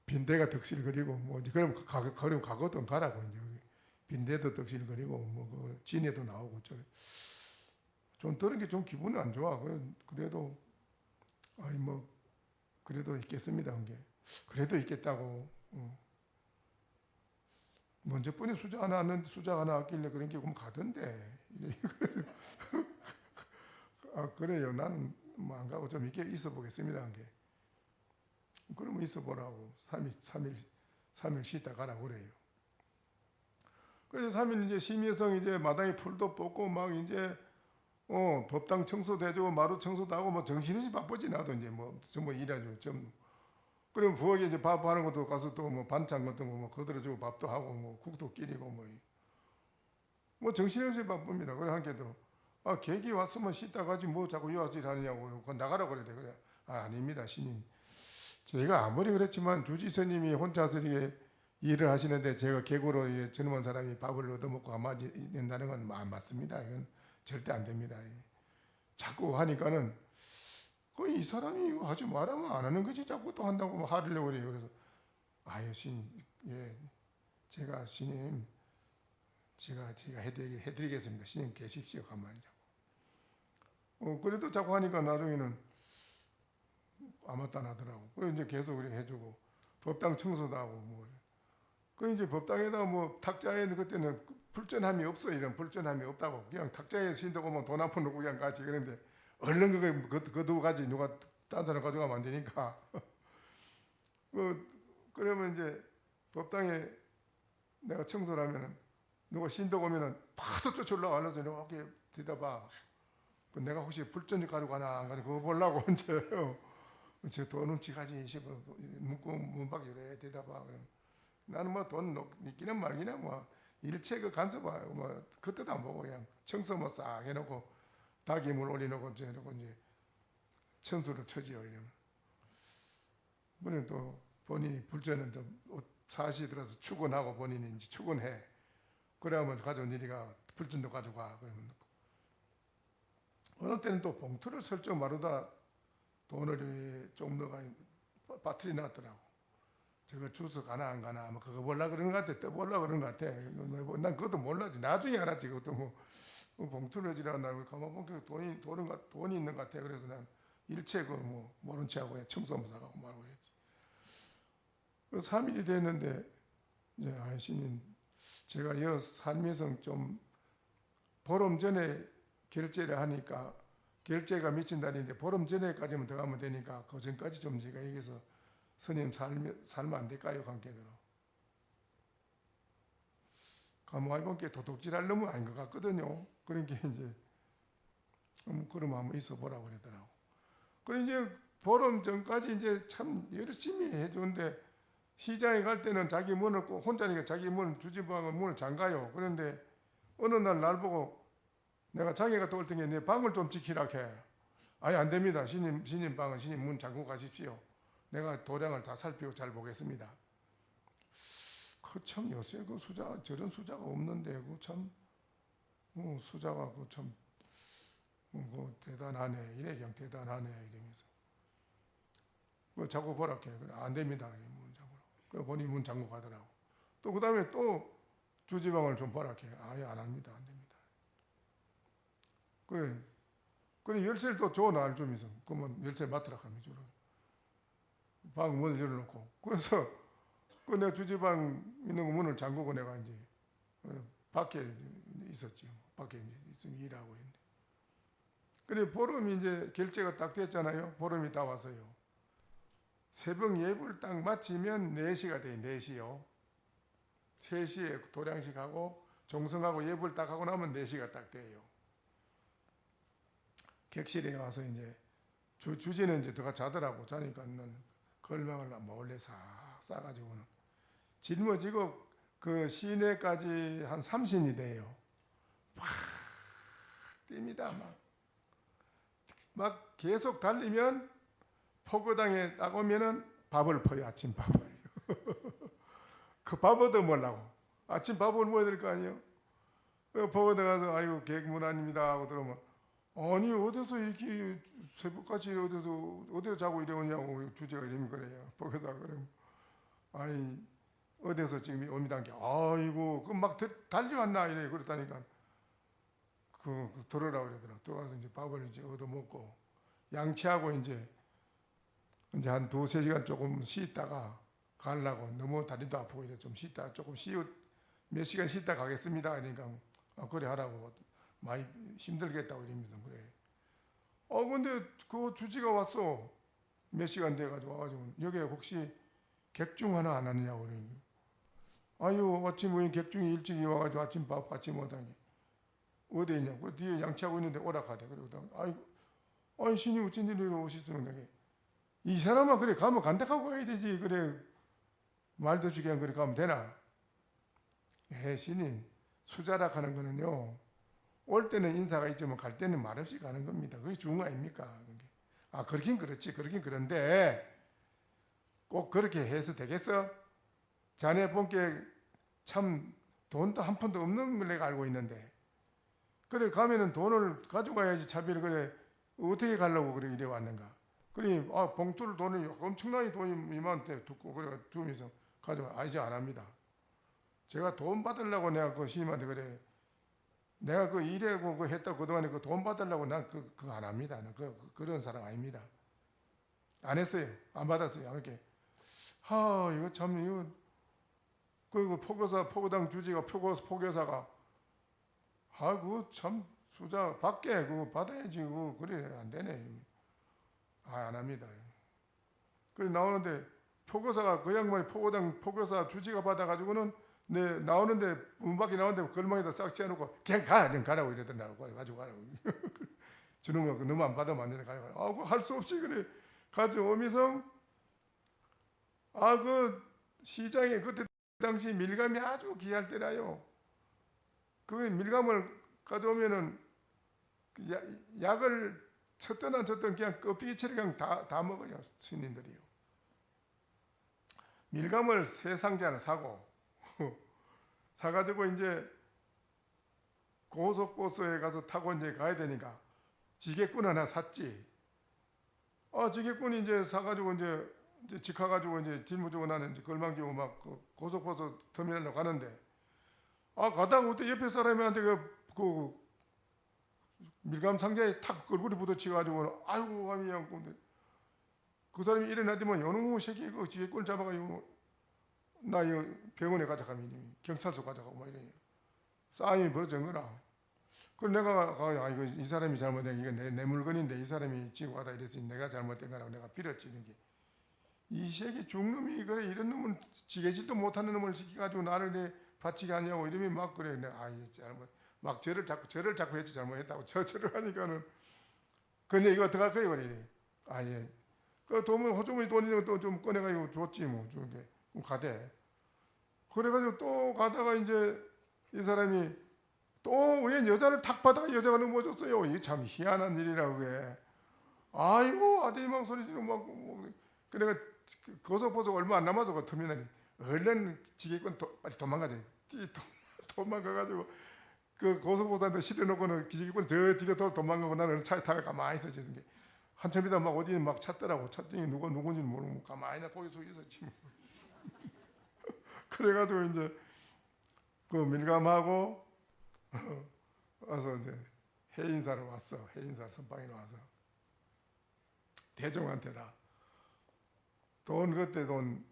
빈대가 덕실거리고 뭐 그럼 가거든 가라고 이제 빈대도 덕실거리고 뭐 진해도 나오고 좀 그런 게 좀 기분이 안 좋아. 그래도 뭐 그래도 있겠습니다. 한 게 그래도 있겠다고. 먼저뿐이 수작 하나 왔는데 수작 하나 왔길래 그런 게 그럼 가던데. 그래요. 나는 뭐 안 가고 좀 이렇게 있어 보겠습니다. 한 게. 그러면 있어 보라고 3일 쉬다 가라고 그래요. 그래서 3일 이제 심의성 이제 마당에 풀도 뽑고 막 이제 법당 청소도 해주고 마루 청소도 하고 뭐 정신없이 바쁘지 나도 이제 뭐 전부 일하죠. 좀 그러면 부엌에 이제 밥 하는 것도 가서 또 뭐 반찬 같은 거 뭐 거들어주고 밥도 하고 뭐 국도 끓이고 뭐 정신없이 바쁩니다. 그래 한께도 계기 왔으면 쉬다 가지 뭐 자꾸 요아질 하느냐고 그건 나가라 그래야 돼. 그래 아닙니다 신임. 제가 아무리 그랬지만 주지스님이 혼자서 이렇게 일을 하시는데 제가 객으로 젊은 사람이 밥을 얻어먹고 가만히 있는다는 건 안 맞습니다. 이건 절대 안 됩니다. 자꾸 하니까는 이 사람이 이거 하지 말하면 안 하는 거지 자꾸 또 한다고 화를 내고 그래요. 그래서 제가 신임 제가 해드리겠습니다. 신임 계십시오. 가만히 자꾸. 그래도 자꾸 하니까 나중에는 아무것도 안 하더라고. 그래서 이제 계속 그렇게 해주고 법당 청소도 하고 뭐. 그 이제 법당에다 뭐 탁자에 그때는 불전함이 없어. 이런 불전함이 없다고. 그냥 탁자에 신다고 뭐 돈 한 푼 넣고 그냥 같이 그런데 얼른 그거 두고 가지 누가 딴 사람 가져가면 안 되니까. 그러면 이제 법당에 내가 청소를 하면은 누가 신다고 오면은 파도 쫓아 올라와서 이렇게 대답봐. 내가 혹시 불전 가지고 가나 안 가나 그거 보려고 이제 저 돈 훔치가지 묻고 문 밖에 이래 대답봐. 나는 뭐 돈 있기는 말기는 뭐 일체 그 간섭 뭐 그때도 안 보고 그냥 청소 뭐 싹 해놓고 닭이물 올려놓고 이제 천수를 쳐지요. 이러면. 그러면 또 본인이 불전은 또 사시 들어서 출근하고 본인이 이제 출근해. 그래야면 가져온 일이가 불전도 가져가. 그러면 어느 때는 또 봉투를 설정 마루다 돈을 좀 넣어가 배터리 놨더라고. 저거 주워 가나 안 가나 뭐 그거 몰라 그러는 것 같아. 떠볼라 그러는 것 같아. 난 그것도 몰라지. 나중에 알았지. 그것도 뭐 봉투를 지나고 가만 보니까 돈이 있는 것 같아. 그래서 난 일체 뭐 모른 채 하고 청소하면 사가고 말고 그랬지. 3일이 됐는데 이제 아이씨님 제가 이 삶에서 좀 보름 전에 결제를 하니까 결제가 미친 날인데 보름 전에까지만 더 가면 되니까 그 전까지 좀 제가 여기서 스님 살면 안 될까요? 관계대로. 가만히 보니까 도둑질할 놈은 아닌 것 같거든요. 그러니까 이제 그럼 한번 있어 보라고 그러더라고. 그래 이제 보름 전까지 이제 참 열심히 해주는데 시장에 갈 때는 자기 문을 꼭 혼자니까 자기 문 주지방은 문을 잠가요. 그런데 어느 날 보고 내가 장에 갔다 올 테니 내 방을 좀 지키라 해. 아니 안 됩니다. 신님 방은 신님 문 잠그고 가십시오. 내가 도량을 다 살피고 잘 보겠습니다. 그 참 요새 그 수자 저런 수자가 없는데 그 참 수자가 그 참 그 대단하네 이래 그냥 대단하네 이러면서 그 자꾸 보라 해. 그래 안 됩니다. 문 잠그라. 그 본인 문 잠그고 가더라고. 또 그다음에 또 주지방을 좀 보라 해. 아예 안 합니다. 안 됩니다. 그래 열쇠를 또 줘 날 주면서 그러면 열쇠 맡으라 하면 주로 방 문을 열어놓고 그래서 그 내가 주지방 있는 거 문을 잠그고 내가 이제 밖에 있었지. 밖에 이제 있으면 일하고 있는데. 그래 보름이 이제 결제가 딱 됐잖아요. 보름이 다 왔어요. 새벽 예불 딱 마치면 4시가 돼. 4시요. 3시에 도량식 하고 종성하고 예불 딱 하고 나면 4시가 딱 돼요. 객실에 와서 이제 주지는 이제 들어가 자더라고. 자니까는 걸망을 몰래 싹 싸가지고는 짊어지고 그 시내까지 한 30이 돼요. 막 뜁니다. 막 계속 달리면 포거당에 딱 오면은 밥을 퍼요. 아침 밥을. 그 밥 얻어 먹으려고. 아침 밥을 먹어야 될 거 아니에요. 포거당 가서 아이고 계획문안입니다 하고 들어오면 아니 어디서 이렇게 새벽까지 어디서 자고 이래오냐고 주제가 이러면 그래요. 거기다 그러면 아이 어디서 지금 옵니다. 아이고 그 막 달려왔나 이래 그랬다니까 그 들어라 그러더라. 들어가서 이제 밥을 이제 얻어 먹고 양치하고 이제 한 2-3시간 조금 쉬다가 가려고 너무 다리도 아프고 이래 좀 쉬다 조금 몇 시간 쉬다 가겠습니다. 그러니까 그래 하라고. 많이 힘들겠다고 이러면서 그래. 근데 그 주지가 왔어. 몇 시간 돼가지고 와가지고 여기에 혹시 객중 하나 안 하느냐고 그러니. 아유 아침 객중이 일찍 와가지고 아침 밥 같이 못하니 어디 있냐고. 그 뒤에 양치하고 있는데 오락하대. 그러고 아이 신이 어쩐 일로 오시는 이 사람아 그래 가면 간다고 가야 되지. 그래 말도 없이 그냥 그래 가면 되나. 신님 수자락 하는 거는요. 올 때는 인사가 있지만 갈 때는 말없이 가는 겁니다. 그게 좋은 거 아닙니까? 그렇긴 그렇지. 그렇긴 그런데 꼭 그렇게 해서 되겠어? 자네 본께 참 돈도 한 푼도 없는 걸 내가 알고 있는데 그래 가면은 돈을 가져가야지 차비를 그래 어떻게 가려고 그래 이래 왔는가? 그래 봉투를 돈을 엄청나게 돈이 이만한테 듣고 그래 주면서 가져와. 이제 안 합니다. 제가 돈 받으려고 내가 그 시님한테 그래 내가 그 일하고 그 했다 그동안에 그 돈 받으려고 난 그거 안 합니다. 난 그런 사람 아닙니다. 안 했어요. 안 받았어요. 이렇게 이거 참 이거 그 포교당 주지가 포교사가 그거 참 수자 밖에 그거 받아야지 그거 그래 안 되네. 안 합니다. 그래 나오는데 포교사가 그 양반이 포교사 주지가 받아가지고는 네 나오는데 문 밖에 나오는데 걸망에다 싹 채워놓고 그냥 가라고 이러더라고. 가지고 가라고. 주는 거 너무 안 받으면 안 되네. 가라고. 그거 할 수 없이 그래 가져오면서 그 시장에 그때 당시 밀감이 아주 귀할 때라요. 그 밀감을 가져오면은 약을 쳤던 그냥 껍데기채를 그냥 다 먹어요. 스님들이요. 밀감을 3상자를 사고 사가지고 이제 고속버스에 가서 타고 이제 가야 되니까 지게꾼 하나 샀지. 지게꾼이 이제 사가지고 이제 직가가지고 이제 짊어지고 나는 이제 걸망지고 막 그 고속버스 터미널로 가는데 가다가 그때 옆에 사람한테 그 밀감 상자에 탁 얼굴이 부딪혀가지고 아이고 감이야. 그 사람이 일어나더만 요놈의 새끼 그 지게꾼 잡아가지고 나 이거 병원에 가져가면 경찰서 가져가고 막 이래 싸움이 벌어진 거라. 그래서 내가 이거 이 사람이 잘못된 게 이거 내 물건인데 이 사람이 지고 가다 이랬으니 내가 잘못된 거라고 내가 빌었지. 이게 이 새끼 중놈이 그래 이런 놈은 지게질도 못하는 놈을 시켜가지고 나를 바치게 하냐고 이러면 막 그래. 내가 잘못 막 저를 자꾸 했지 잘못했다고 절을 하니까는 근데 이거 어떡할 거예요 그래. 그 돈은 호주머니 돈이는 또 좀 꺼내가지고 줬지 뭐 주는 게 가대. 그래가지고 또 가다가 이제 이 사람이 또 왜 여자를 탁 받아가 여자가 넘어졌어요. 이게 참 희한한 일이라 그게. 아이고 아들이 막 소리 지르고 막 그래가 거서보서 얼마 안 남아서 그 터미널이 얼른 지게꾼 빨리 도망가자. 도망가가지고 그 고소보사한테 실어놓고는 기지개꾼 저 뒤로 도망가고 나는 차에 타고 가만히 있었지. 한참 있다 막 어디 막 찾더라고. 찾더니 누군지는 모르고 가만히 거기 속에 있었지. 그래가지고 이제 그 밀감하고 와서 이제 해인사로 왔어. 해인사 선방에 와서 대종한테다 돈 그때 돈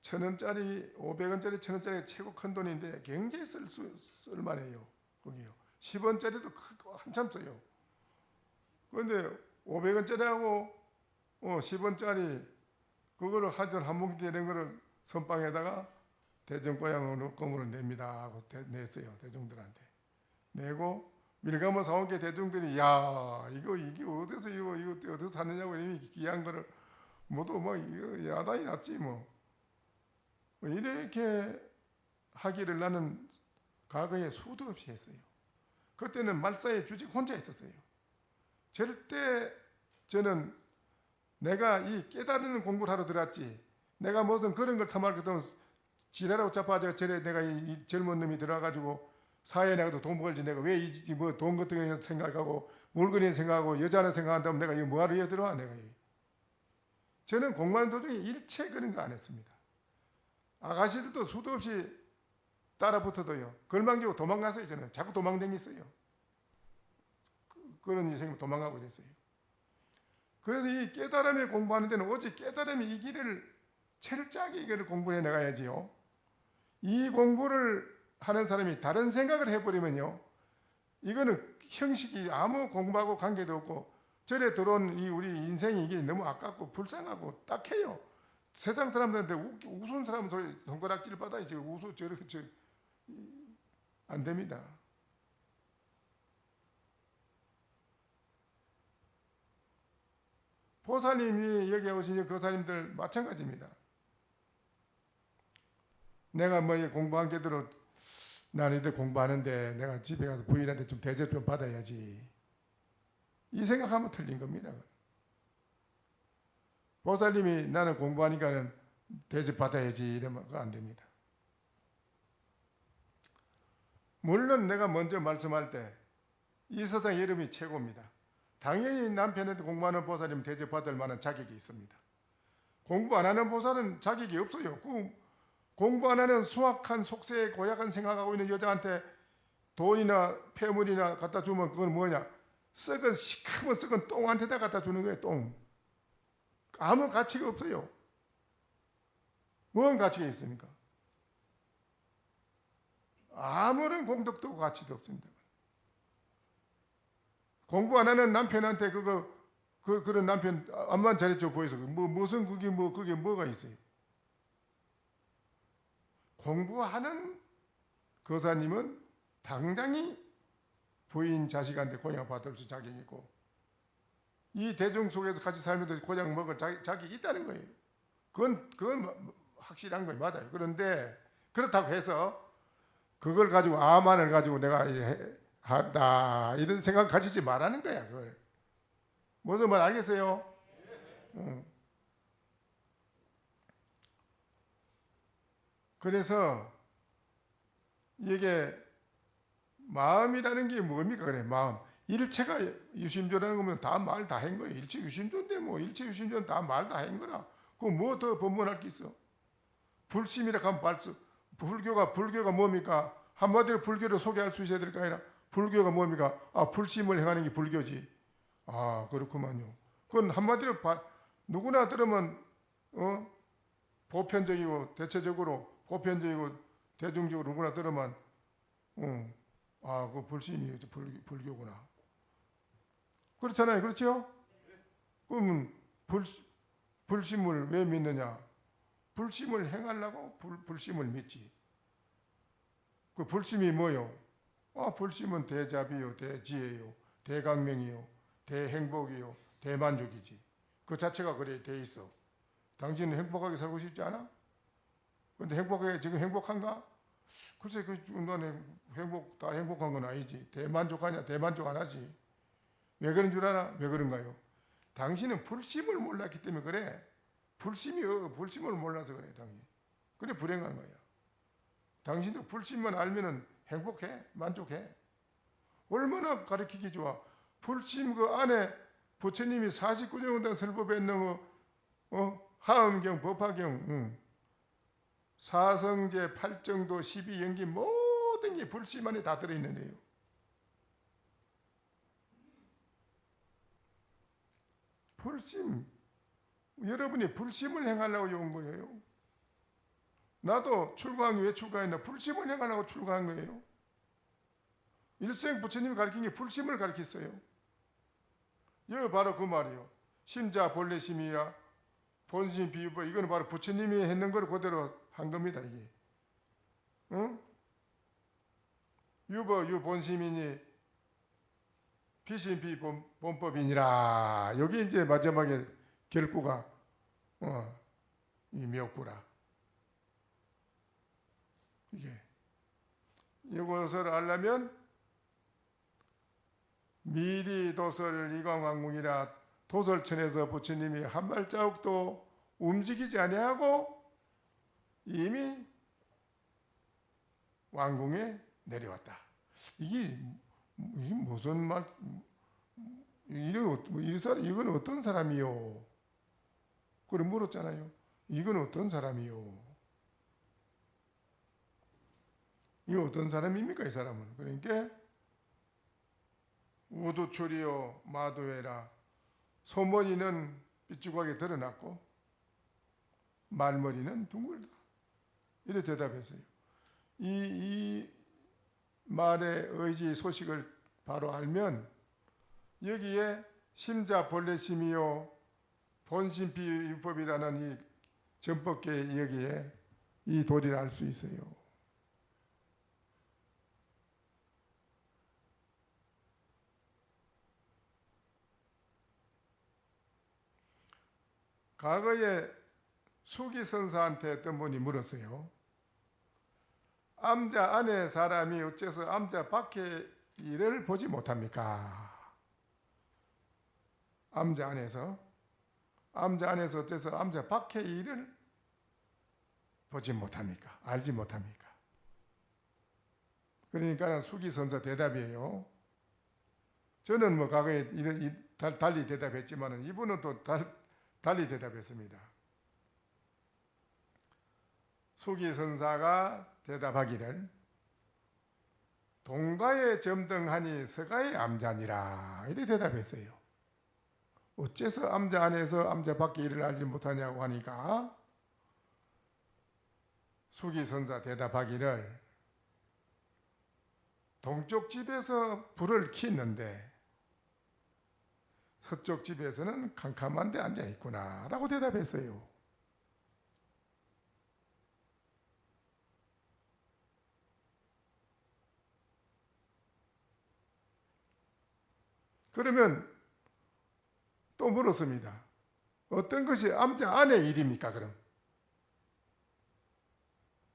1,000원짜리 500원짜리 1,000원짜리가 최고 큰 돈인데 굉장히 쓸만해요. 거기요. 10원짜리도 한참 써요. 그런데 500원짜리하고 10원짜리 그거를 하여튼 한 뭉치 되는 거를 선방에다가 대종고향으로 건물을 냅니다 하고 냈어요. 대종들한테 내고 밀감을 사온 게 대종들이 야 이게 어디서 이거 어디서 샀느냐고 이미 귀한 거를 모두 막 이거 야단이 났지 뭐. 이렇게 하기를 나는 과거에 수도 없이 했어요. 그때는 말사의 주직 혼자 있었어요. 절대 저는 내가 이 깨달은 공부를 하러 들어왔지 내가 무슨 그런 걸 탐하거든 지랄하고 자빠져 저래 내가 이 젊은 놈이 들어와가지고 사회에 내가 돈 벌지 내가 왜 이 뭐 돈 같은 거 생각하고 물건이 생각하고 여자는 생각한다면 내가 이거 뭐하러 이어 들어와 내가 저는 공부하는 도중에 일체 그런 거 안 했습니다. 아가씨들도 수도 없이 따라붙어도요. 걸망지고 도망갔어요. 저는 자꾸 도망다녔어요. 그런 인생이 도망가고 이랬어요. 그래서 이 깨달음에 공부하는 데는 오직 깨달음이 이 길을 철저하게 이거를 공부해 나가야지요. 이 공부를 하는 사람이 다른 생각을 해버리면요. 이거는 형식이 아무 공부하고 관계도 없고 절에 들어온 이 우리 인생이 이게 너무 아깝고 불쌍하고 딱해요. 세상 사람들한테 우스운 사람 소리 손가락질 받아야지 우스 저렇게 안 됩니다. 보살님이 여기 오신 거사님들 마찬가지입니다. 내가 뭐 공부한 게대로 나는 이들 공부하는데 내가 집에 가서 부인한테 좀 대접 좀 받아야지. 이 생각하면 틀린 겁니다. 보살님이 나는 공부하니까는 대접 받아야지 이러면 그거 안 됩니다. 물론 내가 먼저 말씀할 때 이 세상 이름이 최고입니다. 당연히 남편한테 공부하는 보살님 대접 받을 만한 자격이 있습니다. 공부 안 하는 보살은 자격이 없어요. 공부 안 하는 수악한 속세에 고약한 생각하고 있는 여자한테 돈이나 폐물이나 갖다 주면 그건 뭐냐? 썩은 시커먼 썩은 똥한테다 갖다 주는 거예요. 똥. 아무 가치가 없어요. 뭔 가치가 있습니까? 아무런 공덕도 없고 가치도 없습니다. 공부 안 하는 남편한테 그런 남편 암만 잘했죠 보여서 무슨 그게 뭐가 있어요? 공부하는 거사님은 당당히 부인 자식한테 고향 받을 수 자격이 있고 이 대중 속에서 같이 살면서 고향 먹을 자격이 있다는 거예요. 그건 확실한 거예요. 맞아요. 그런데 그렇다고 해서 그걸 가지고 암만을 가지고 내가 한다 이런 생각 가지지 말라는 거야. 그걸 무슨 말 알겠어요? 그래서 이게 마음이라는 게 뭡니까? 그래 마음. 일체가 유심조라는 거면 다 말 다 한 거예요. 일체 유심조인데 뭐 일체 유심조는 다 말 다 한 거라. 그거 뭐 더 번번할 게 있어? 불심이라 하면 불교가 뭡니까? 한마디로 불교를 소개할 수 있어야 될 거 아니라 불교가 뭡니까? 불심을 행하는 게 불교지. 그렇구만요. 그건 한마디로 누구나 들으면 보편적이고 대체적으로 보편적이고 대중적으로 누구나 들으면 그 불심이 불교구나. 그렇잖아요. 그렇죠? 그러면 불심을 왜 믿느냐? 불심을 행하려고 불심을 믿지. 그 불심이 뭐요? 불심은 대자비요, 대지혜요, 대강명이요, 대행복이요, 대만족이지. 그 자체가 그래 돼 있어. 당신은 행복하게 살고 싶지 않아? 근데 행복하게 지금 행복한가? 글쎄 그 너는 다 행복한 건 아니지. 대만족하냐? 대만족 안 하지. 왜 그런 줄 알아? 왜 그런가요? 당신은 불심을 몰랐기 때문에 그래. 불심을 몰라서 그래 당신. 그래 불행한 거야. 당신도 불심만 알면은 행복해, 만족해. 얼마나 가르치기 좋아. 불심 그 안에 부처님이 49정도단 설법에 있는 하엄경, 법화경, 사성제, 팔정도, 12연기 모든 게 불심 안에 다 들어있는데요. 불심, 여러분이 불심을 행하려고 온 거예요. 나도 출가한 게 왜 출가했나? 불심을 행하려고 출가한 거예요. 일생 부처님이 가르친 게 불심을 가르쳤어요. 이거 바로 그 말이에요. 심자 본래심이야 본심 비유법. 이거는 바로 부처님이 했는 걸 그대로 한 겁니다. 이게 유법 유본심이니 비심 비본법이니라. 여기 이제 마지막에 결구가 이 묘구라. 이게 이것을 알려면 미리 도설 이광왕궁이라 도설천에서 부처님이 한 발자국도 움직이지 아니하고 이미 왕궁에 내려왔다. 이게 무슨 말? 이건 어떤 사람이요? 그래 물었잖아요. 이건 어떤 사람이요? 이거 어떤 사람입니까? 이 사람은. 그러니까 우두추리요 마두에라. 소머리는 삐죽하게 드러났고 말머리는 둥글다. 이렇게 대답했어요. 이 말의 의지 소식을 바로 알면 여기에 심자 본래심이요 본심비유법이라는 이 전법계 여기에 이 도리를 알 수 있어요. 과거에 수기선사한테 어떤 분이 물었어요. 암자 안에 사람이 어째서 암자 밖에 일을 보지 못합니까? 암자 안에서 어째서 암자 밖의 일을 보지 못합니까? 알지 못합니까? 그러니까 수기선사 대답이에요. 저는 뭐 과거에 달리 대답했지만 이분은 또 달리 대답했습니다. 수기선사가 대답하기를 동가에 점등하니 서가에 암자니라 이렇게 대답했어요. 어째서 암자 안에서 암자 밖의 일을 알지 못하냐고 하니까 수기선사 대답하기를 동쪽 집에서 불을 켜는데 서쪽 집에서는 캄캄한 데 앉아 있구나 라고 대답했어요. 그러면 또 물었습니다. 어떤 것이 암자 안의 일입니까? 그럼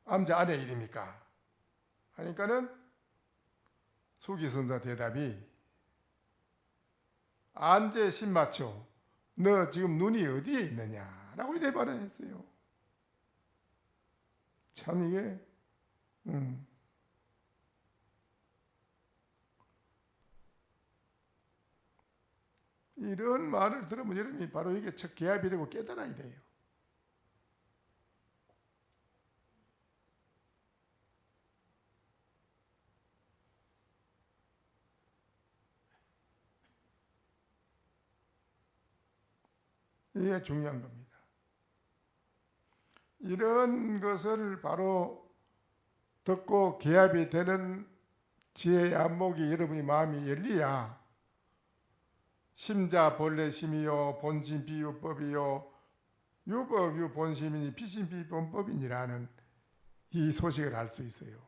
암자 안의 일입니까? 하니까는 수기선사 대답이 안제 신마초 너 지금 눈이 어디에 있느냐라고 이래 말했어요. 참 이게 이런 말을 들으면 여러분이 바로 이게 첫 개합이 되고 깨달아야 돼요. 이게 중요한 겁니다. 이런 것을 바로 듣고 개합이 되는 지혜의 안목이 여러분이 마음이 열려야 심자 본래심이요 본심 비유법이요 유법 유본심이니 비심 비본법이니라는 이 소식을 알 수 있어요.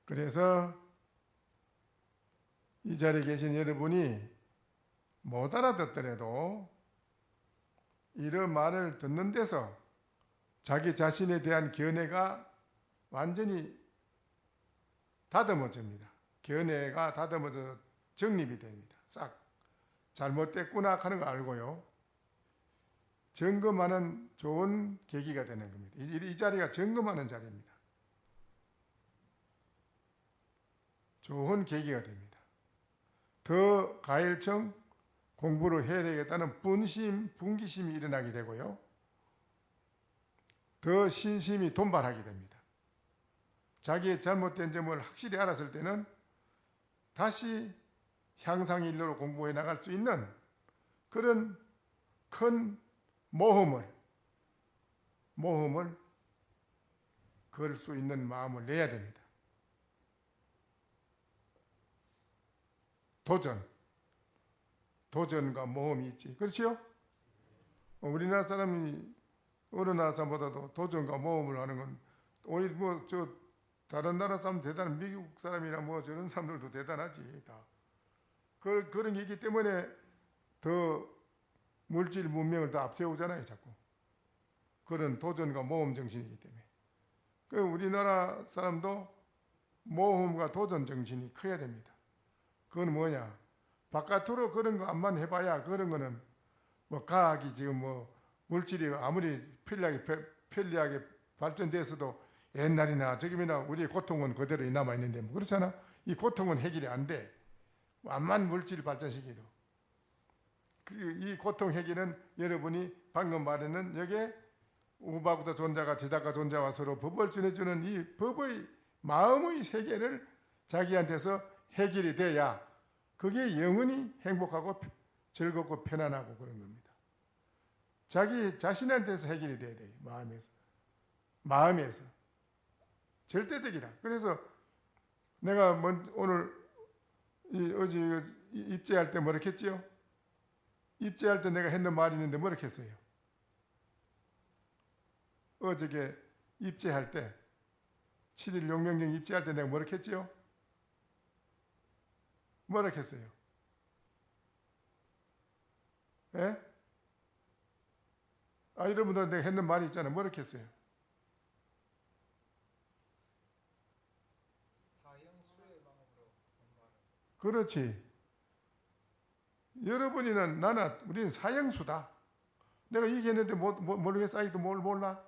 그래서 이 자리에 계신 여러분이 못 알아듣더라도 이런 말을 듣는 데서 자기 자신에 대한 견해가 완전히 다듬어집니다. 견해가 다듬어져 정립이 됩니다. 싹 잘못됐구나 하는 거 알고요. 점검하는 좋은 계기가 되는 겁니다. 이 자리가 점검하는 자리입니다. 좋은 계기가 됩니다. 더 가일청 공부를 해야 되겠다는 분기심이 일어나게 되고요. 더 신심이 돈발하게 됩니다. 자기의 잘못된 점을 확실히 알았을 때는 다시 향상의 일로로 공부해 나갈 수 있는 그런 큰 모험을 걸 수 있는 마음을 내야 됩니다. 도전과 모험이 있지. 그렇지요? 우리나라 사람이 어느 나라 사람보다도 도전과 모험을 하는 건 오히려 다른 나라 사람 대단한 미국 사람이나 저런 사람들도 대단하지 다. 그런 게 있기 때문에 더 물질 문명을 더 앞세우잖아요, 자꾸. 그런 도전과 모험 정신이기 때문에. 우리나라 사람도 모험과 도전 정신이 커야 됩니다. 그건 뭐냐? 바깥으로 그런 거 안만 해봐야 그런 거는 과학이 지금 물질이 아무리 편리하게 발전돼서도 옛날이나 지금이나 우리의 고통은 그대로 남아있는데 그렇잖아. 이 고통은 해결이 안 돼. 암만 물질 발전시켜도. 이 고통 해결은 여러분이 방금 말했는 여기에 우바구다 존자가 제자가 존자와 서로 법을 전해주는 이 법의 마음의 세계를 자기한테서 해결이 돼야 그게 영원히 행복하고 즐겁고 편안하고 그런 겁니다. 자기 자신한테서 해결이 돼야 돼요. 마음에서. 절대적이라. 그래서 내가 오늘 어제 입제할 때 뭐라 했지요? 입제할 때 내가 했는 말이 있는데 뭐라 했어요? 어저께 입제할 때 7일 용명령 입제할 때 내가 뭐라 했지요? 뭐라 했어요? 예? 여러분들 내가 했는 말이 있잖아요. 뭐라 했어요? 그렇지. 여러분이나 나나 우리는 사형수다. 내가 얘기했는데 모르겠어. 아직도 몰라?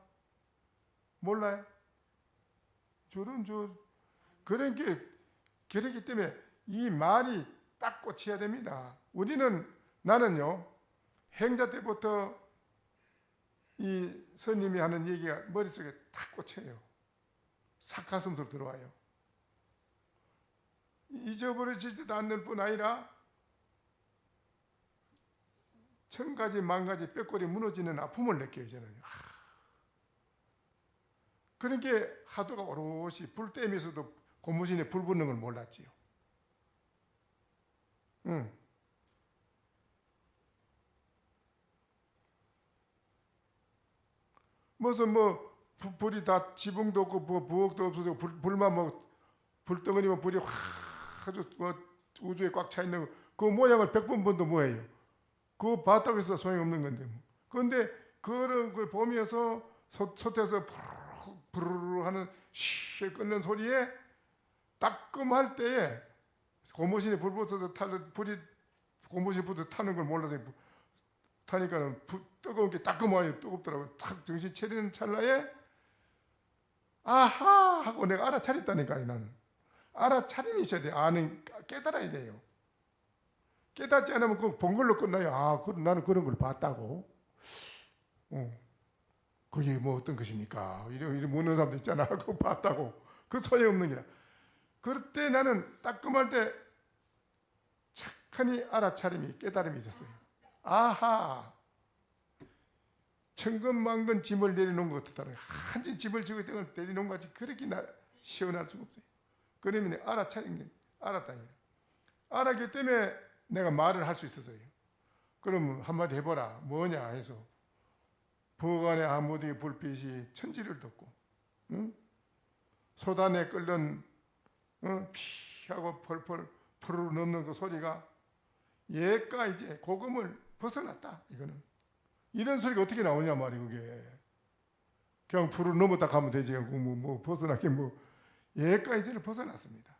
몰라요? 그런 게 그렇기 때문에 이 말이 딱 꽂혀야 됩니다. 나는요 행자 때부터 이 스님이 하는 얘기가 머릿속에 딱 꽂혀요. 삭 가슴으로 들어와요. 잊어버려지지도 않는 뿐 아니라 1000가지 만가지 뼈골이 무너지는 아픔을 느껴요. 저는. 그러니까 하도가 오롯이 불 떼면서도 고무신에 불 붙는 걸 몰랐지요. 무슨 불이 다 지붕도 없고 부엌도 없어서 불만 불덩어리만 불이 확 아주 우주에 꽉 차 있는 그 모양을 100번 본도 뭐예요? 그 바닥에서 소용없는 건데 그런데 그걸 보면서 솥에서 부르르 하는 쉬 끓는 소리에 따끔할 때에 고무신에 불 붙어서 불이 고무신 붙어 타는 걸 몰라서 타니까는 뜨거운 게 따끔하게 뜨겁더라고요. 탁 정신 차리는 찰나에 아하 하고 내가 알아차렸다니까요. 나는 알아차림이 있어야 돼요. 깨달아야 돼요. 깨닫지 않으면 본 걸로 끝나요. 나는 그런 걸 봤다고. 그게 어떤 것입니까? 이런 묻는 사람도 있잖아. 그거 봤다고. 그 소용없는 기라. 그럴 때 나는 따끔할 때 착하니 알아차림이 깨달음이 있었어요. 아하. 천근만근 짐을 내려놓은 것 같더라고요. 한지 짐을 지고 있던 걸 내려놓은 것 같이 그렇게 시원할 수가 없어요. 그러면 알아차린 게 알았다. 알았기 때문에 내가 말을 할 수 있었어요. 그럼 한마디 해보라. 뭐냐 해서 부엌 안에 아무데의 불빛이 천지를 덮고 응? 소단에 끓는 피하고 펄펄 푸르르 넘는 그 소리가 얘가 이제 고금을 벗어났다. 이거는 이런 소리가 어떻게 나오냐 말이야. 그게 그냥 푸르르 넘었다 가면 되지. 뭐 벗어나게 뭐 얘가 이제는 벗어났습니다.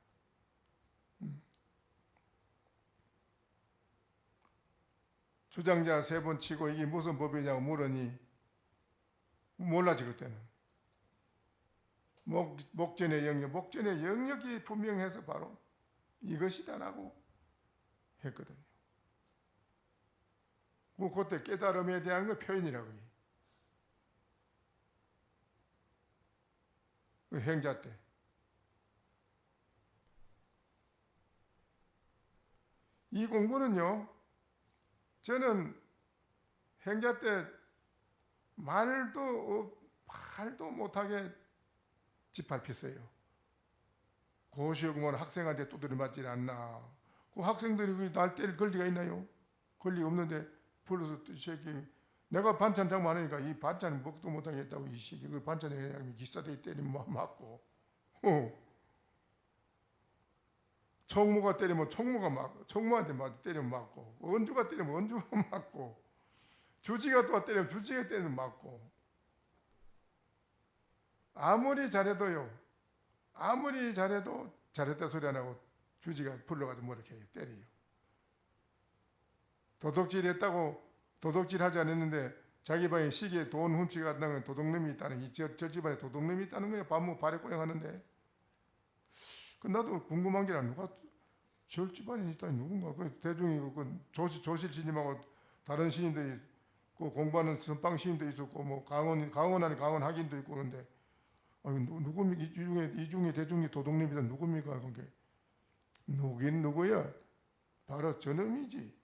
주장자 3번 치고 이게 무슨 법이냐고 물으니 몰라지 그때는. 목전의 영역이 분명해서 바로 이것이다라고 했거든요. 그때 깨달음에 대한 그 표현이라고. 그 행자 때. 이 공부는요, 저는 행자 때 말도 못하게 짓밟혔어요. 고시학원 학생한테 두드려 맞질 않나. 그 학생들이 날 때릴 권리가 있나요? 권리 없는데 불러서 이 새끼 내가 반찬 장만하니까 이 반찬 먹도 못하겠다고 이 새끼 그 반찬에 그냥 기사대에 때리면 맞고 총무가 때리면 총무가 맞고 총무한테 때리면 맞고 원주가 때리면 원주가 맞고 주지가 또 때리면 주지가 때리면 맞고 아무리 잘해도 잘했다 소리 안 하고 주지가 불러가지고 뭐 이렇게 때려요. 도둑질했다고 도둑질하지 않았는데 자기 방에 시계에 돈 훔치가 나는 도둑놈이 있다는 저 집안에 도둑놈이 있다는 거예요. 발에 꼬양하는데 나도 궁금한 게 누가 저 집안에 있다니 누군가 그 대중이 그 조실 스님하고 다른 스님들이 그 공부하는 선방 스님도 있었고 뭐 강원 학인도 있고 그런데 누굽니까 이 중에 대중이 도둑놈이다 누굽니까 그게 누긴 누구야? 바로 저놈이지.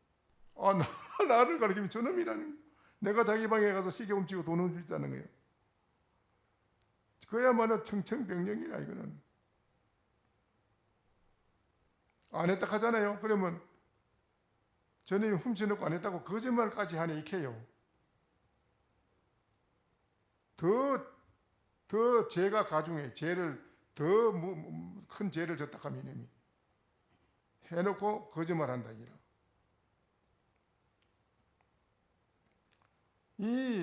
나를 가리키면 저놈이라는 내가 자기 방에 가서 시계 훔치고 돈 훔치자는 거예요. 그야말로 청천벽력이라 이거는. 안 했다 하잖아요. 그러면 저놈이 훔쳐놓고 안 했다고 거짓말까지 하네 익혀요. 더 죄가 가중해. 죄를 더 큰 죄를 졌다 하면 이놈이 해놓고 거짓말한다 이라.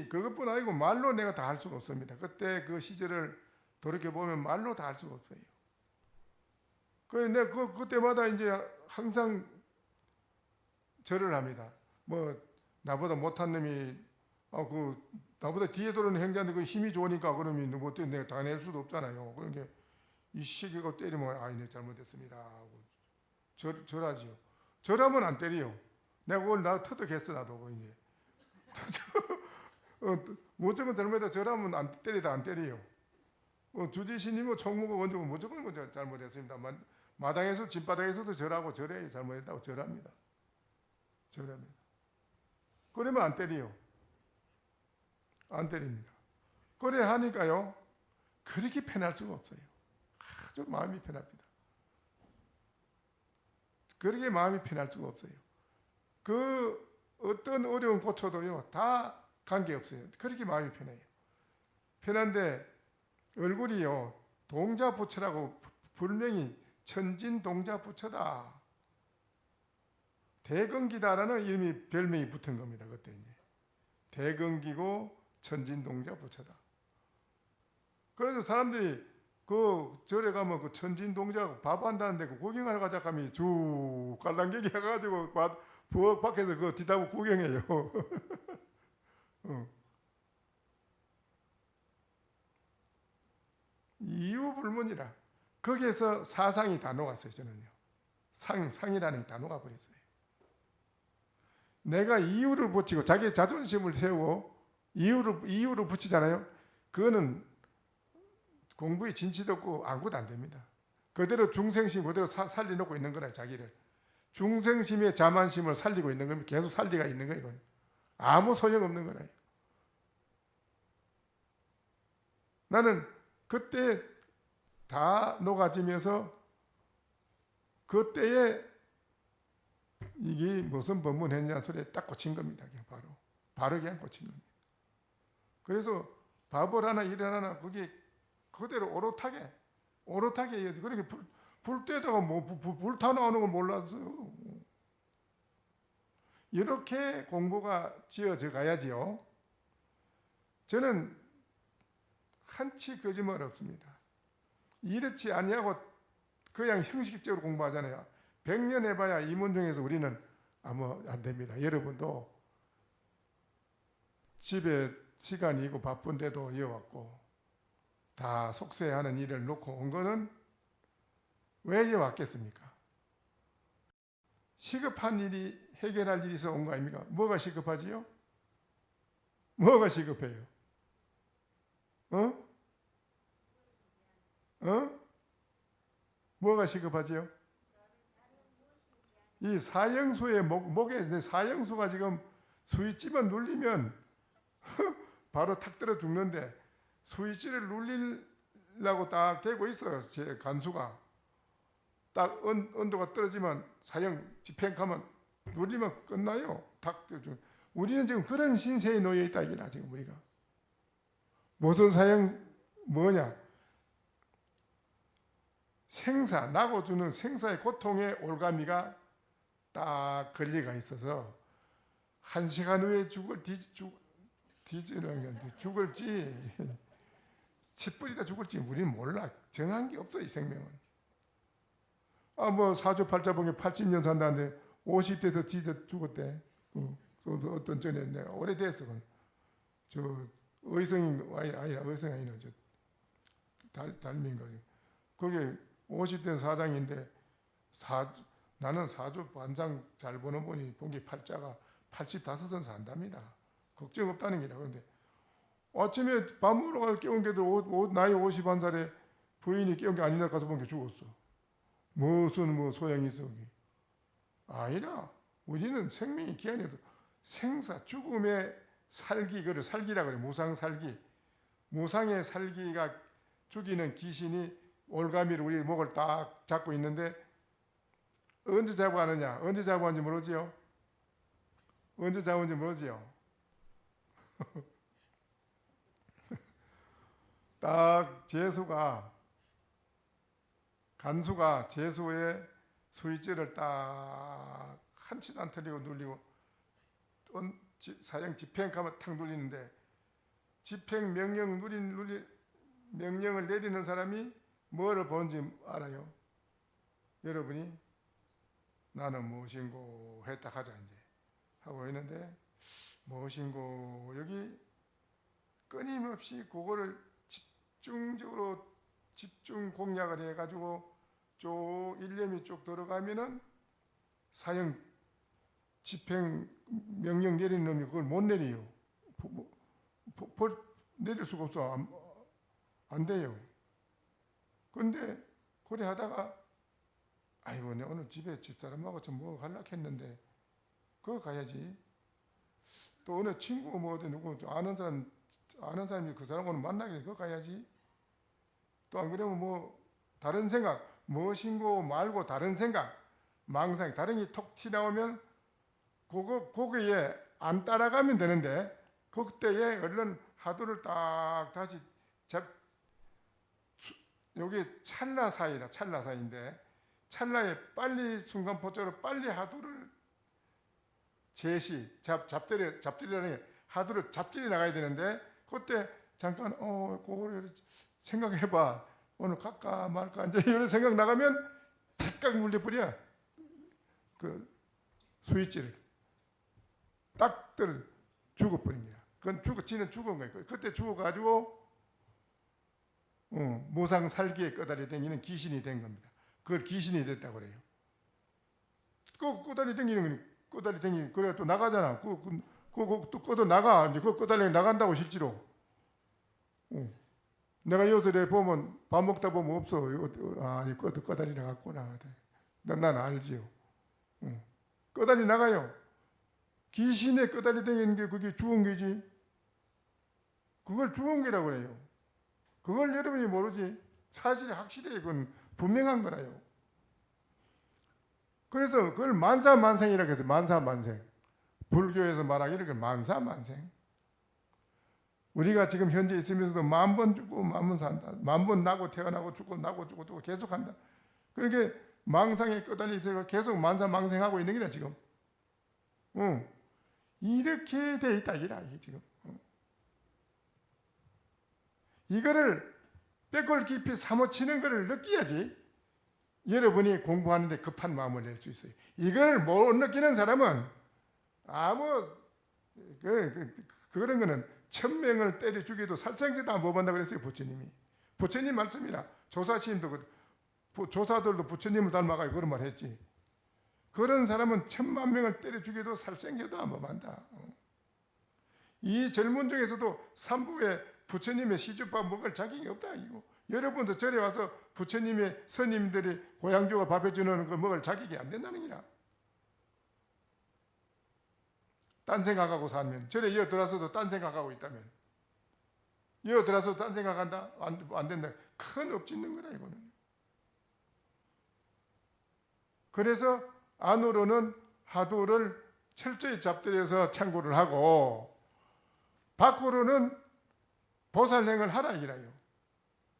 그것뿐 아니고 말로 내가 다 할 수가 없습니다. 그때 그 시절을 돌이켜보면 말로 다 할 수가 없어요. 내가 그때마다 이제 항상 절을 합니다. 뭐, 나보다 못한 놈이, 나보다 뒤에 들어오는 행자인데 그 힘이 좋으니까 그러면 뭐 내가 다 낼 수도 없잖아요. 그런 게, 이 시기가 때리면, 네, 잘못했습니다. 하고 절하지요. 절하면 안 때려요. 내가 그걸 터득했어, 나도, 이제. 무조건 잘못해도 절하면 안 때려요. 주지신이면 총무고 원주고 무조건 잘못했습니다. 마당에서 집바닥에서도 절하고 절해요. 잘못했다고 절합니다. 그러면 안 때려요. 안 때립니다. 그래 하니까요. 그렇게 편할 수가 없어요. 아주 마음이 편합니다. 그렇게 마음이 편할 수가 없어요. 그 어떤 어려운 고초도요. 다 관계없어요. 그렇게 마음이 편해요. 편한데 얼굴이요. 동자부처라고 불명이 천진동자부처다. 대건기다라는 이름이 별명이 붙은 겁니다. 그때 이제 대건기고 천진동자부처다. 그래서 사람들이 그 절에 가면 그 천진동자 밥한다는데 그 구경하러 가자 하면 쭉 깔랑개기 해가지고 부엌 밖에서 그 뒤다보 구경해요. 이유 불문이라. 거기에서 사상이 다 녹았어요. 저는요. 상이라는 게 다 녹아버렸어요. 내가 이유를 붙이고 자기 자존심을 세우고 이유를 붙이잖아요. 그거는 공부에 진치도 없고 아무것도 안 됩니다. 그대로 중생심 그대로 살려놓고 있는 거라 자기를. 중생심의 자만심을 살리고 있는 겁니다. 계속 살리가 있는 거예요. 이건. 아무 소용없는 거라요. 나는 그때 다 녹아지면서 그때에 이게 무슨 법문했냐 소리에 딱 꽂힌 겁니다. 그냥 바로 그냥 꽂힌 겁니다. 그래서 밥을 하나 일을 하나 그게 그대로 오롯하게 그렇게 불 때다가 뭐 불타 나오는 걸 몰랐어요. 이렇게 공부가 지어져 가야지요. 저는 한치 거짓말 없습니다. 이렇지 아니하고 그냥 형식적으로 공부하잖아요. 100년 해봐야 이 문중에서 우리는 아무 안 됩니다. 여러분도 집에 시간이 있고 바쁜데도 이어왔고 다 속세하는 일을 놓고 온 거는 왜 이어왔겠습니까? 시급한 일이 해결할 일이 있어 온 거 아닙니까? 뭐가 시급하지요? 뭐가 시급해요? 뭐가 시급하지요? 이 사형수의 목에 사형수가 지금 스위치만 눌리면 바로 탁 떨어 죽는데 스위치를 눌리려고 딱 대고 있어요. 제 간수가 딱 온도가 떨어지면 사형 집행하면 눌리면 끝나요. 탁 떨어져. 우리는 지금 그런 신세에 놓여 있다 이거나 지금 우리가 무슨 사형 뭐냐? 생사 나고 주는 생사의 고통의 올가미가 딱 걸리가 있어서 1시간 후에 죽을지 10분이다 죽을지 우리는 몰라. 정한 게 없어 이 생명은. 뭐 사주팔자봉에 80년 산다는데 50대에서 뒤져 죽었대. 어떤 전에 내가 오래됐어. 저 의성인 아니라 의성 아니라 저 달민가. 그게 50대 사장인데 나는 사주 반상 잘 보는 분이 본 게 팔자가 85은 산답니다. 걱정 없다는 게라. 그런데 아침에 밥 먹으러 가서 깨운 게도 나이 51살에 부인이 깨운 게 아니라 가서 본 게 죽었어. 무슨 뭐 소양이 있어. 아니라 우리는 생명이 기한이 없어. 생사 죽음의 살기, 그걸 살기라 그래. 무상 살기. 무상의 살기가 죽이는 귀신이 올가미로 우리 목을 딱 잡고 있는데 언제 잡고 하느냐? 언제 잡고 하는지 모르지요? 언제 잡은지 모르지요? 딱 간수가 재수의 스위치를 딱 한치도 안 틀리고 눌리고 사형 집행하면 탁 눌리는데 집행 명령을 내리는 사람이 뭐를 보는지 알아요? 여러분이 나는 무엇인고 했다 하자 이제 하고 있는데 무엇인고 여기 끊임없이 그거를 집중 공략을 해가지고 쭉 일념이 쭉 들어가면은 사형 집행 명령 내리는 놈이 그걸 못 내려요. 내릴 수가 없어. 안 돼요. 근데 그래 하다가 아이고 내 오늘 집에 집사람하고 좀 뭐 가려고 했는데 그거 가야지. 또 어느 친구 뭐 어디 누구 아는 사람이 그 사람 오늘 만나게 그거 가야지. 또 안 그러면 뭐 다른 생각 무엇인고 말고 다른 생각 망상 다른 게 톡 튀나오면 거기에 안 따라가면 되는데 그때에 얼른 하도를 딱 다시 여기 찰나 사이인데 찰나에 빨리 순간포착으로 빨리 하도를 잡들이라는 게 하도를 잡들이 나가야 되는데 그때 잠깐 그거를 생각해봐. 오늘 갈까 말까 이제 이런 생각 나가면 착각 물려버려. 그 스위치를 딱 떨어 죽어버린 거야. 그건 지는 죽은 거야. 그때 죽어가지고 무상 살기에 꺼다리 댕기는 귀신이 된 겁니다. 그걸 귀신이 됐다고 그래요. 그 꺼다리 댕기는 그래 또 나가잖아. 또 꺼도 나가. 이제 그 꺼다리 나간다고 실제로. 내가 요새 보면 밥 먹다 보면 없어. 이 꺼다리 나갔구나. 난 알지요. 꺼다리 나가요. 귀신의 꺼다리 댕기는 게 그게 죽은 게지. 그걸 죽은 게라고 그래요. 그걸 여러분이 모르지. 사실이 확실해. 그건 분명한 거라요. 그래서 그걸 만사만생이라고 해서 만사만생. 불교에서 말하기를 그걸 만사만생. 우리가 지금 현재 있으면서도 10,000번 죽고 10,000번 산다. 10,000번 나고 태어나고 죽고 나고 죽고 또 계속한다. 그러니까 망상에 끄달려서 계속 만사망생하고 있는 게다 지금. 이렇게 돼 있다 이라 이게 지금. 이거를 뼈골 깊이 사무치는 것을 느껴야지 여러분이 공부하는데 급한 마음을 낼 수 있어요. 이걸 못 느끼는 사람은 아무 그런 거는 1000명을 때려 죽여도 살생제도 안 먹한다 그랬어요 부처님이. 부처님 말씀이라 조사시인도 조사들도 부처님을 닮아가지고 그런 말 했지. 그런 사람은 1000,000명을 때려 죽여도 살생제도 안 먹한다. 이 젊은 중에서도 삼부에 부처님의 시주밥 먹을 자격이 없다 이거. 여러분도 절에 와서 부처님의 스님들이 고향주가 밥 해주는 걸 먹을 자격이 안 된다는 기라. 딴 생각하고 살면 절에 이어 들어서도 딴 생각하고 있다면 이어 들어서 딴 생각한다? 안 된다. 큰 업짓는 거라 이거는. 그래서 안으로는 하도를 철저히 잡들여서 참고를 하고 밖으로는 보살행을 하라 이거예요.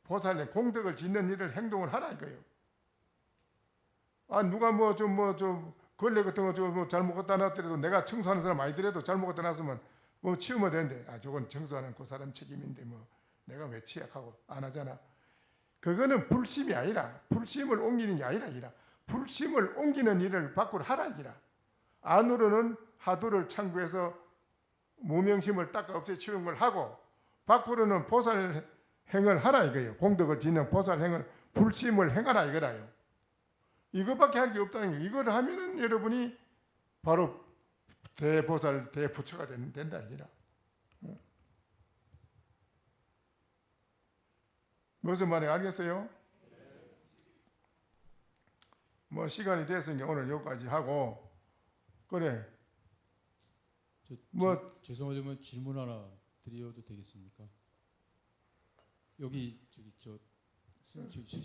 보살행 공덕을 짓는 일을 행동을 하라 이거예요. 누가 좀 걸레 같은 거 좀 잘못 갖다 놨더라도 내가 청소하는 사람 아니더라도 잘못 갖다 놨으면 치우면 되는데 저건 청소하는 그 사람 책임인데 내가 왜 취약하고 안 하잖아. 그거는 불심이 아니라 불심을 옮기는 게 아니라 불심을 옮기는 일을 밖으로 하라 이라. 안으로는 하도를 참고해서 무명심을 닦아 없애치우는 걸 하고 밖으로는 보살행을 하라 이거예요. 공덕을 짓는 보살행을 불심을 행하라 이거라요. 이것밖에 할 게 없다는 게 이걸 하면은 여러분이 바로 대보살 대부처가 된다 이라. 무슨 말인지 알겠어요? 시간이 됐으니까 오늘 여기까지 하고 그래. 죄송하지만 질문 하나 드려도 되겠습니까?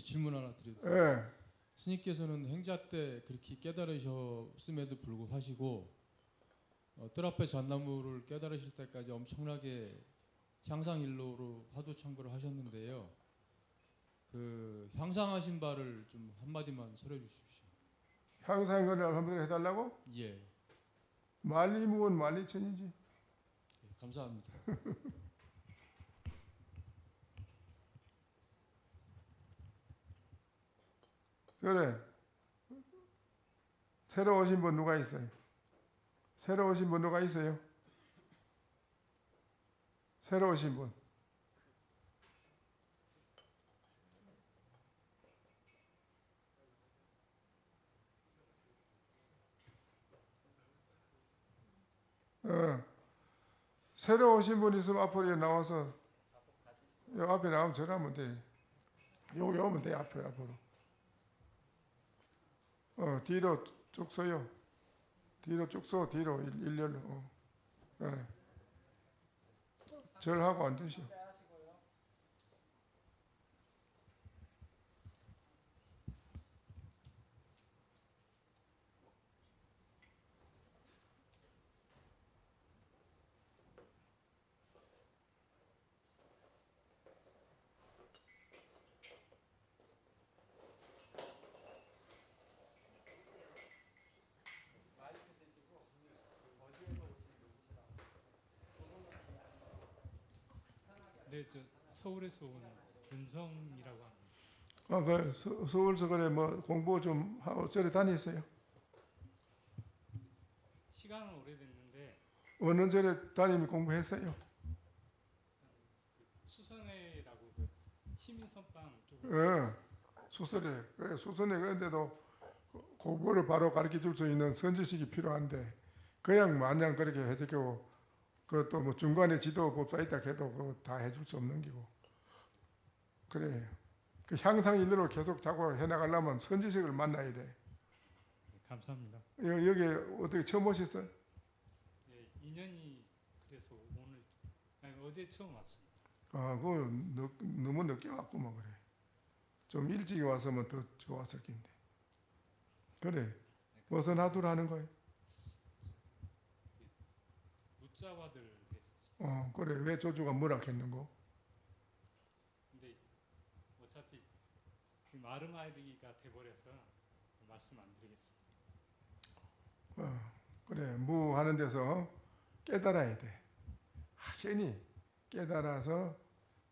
질문 하나 드려도 됩니까? 예. 스님께서는 행자 때 그렇게 깨달으셨음에도 불구하고 하시고 뜰 앞에 잣나무를 깨달으실 때까지 엄청나게 향상일로로 화두 참고를 하셨는데요. 그 향상하신 바를 좀 한마디만 설해 주십시오. 향상을 한번 해달라고? 예. 만리무은 만리천이지. 예, 감사합니다. 그래. 새로 오신 분 누가 있어요? 새로 오신 분 누가 있어요? 새로 오신 분. 새로 오신 분 있으면 앞으로 나와서 요 앞에 나오면 전화하면 돼. 여기 오면 돼 앞으로. 뒤로 쭉 서요. 뒤로 쭉 서. 뒤로 일렬로. 절하고 앉으시오. 네, 저 서울에서 온 은성이라고 합니다. 그 서울서 그래 공부 좀 하고 절에 다녔어요. 시간은 오래됐는데 어느 절에 다니면 공부했어요? 수선회라고 그 시민선방 쪽으로 수선회. 그래 수선회 그런데도 공부를 바로 가르쳐 줄 수 있는 선지식이 필요한데 그냥 마냥 그렇게 해주고 그것도 중간에 지도법사 있다 해도 그거 다 해줄 수 없는 기고. 그래. 그 향상일로 계속 자꾸 해나가려면 선지식을 만나야 돼. 네, 감사합니다. 여기 어떻게 처음 오셨어요? 네, 인연이 그래서 어제 처음 왔습니다. 그거 너무 늦게 왔구만 그래. 좀 일찍 왔으면 더 좋았을 텐데. 그래. 무슨 하두를 하는 거예요? 묻자와들 했었습니다. 그래. 왜 조주가 뭐라 했는고? 근데 어차피 지금 아르마리가 돼버려서 말씀 안 드리겠습니다. 그래, 하는 데서 깨달아야 돼. 확연히 깨달아서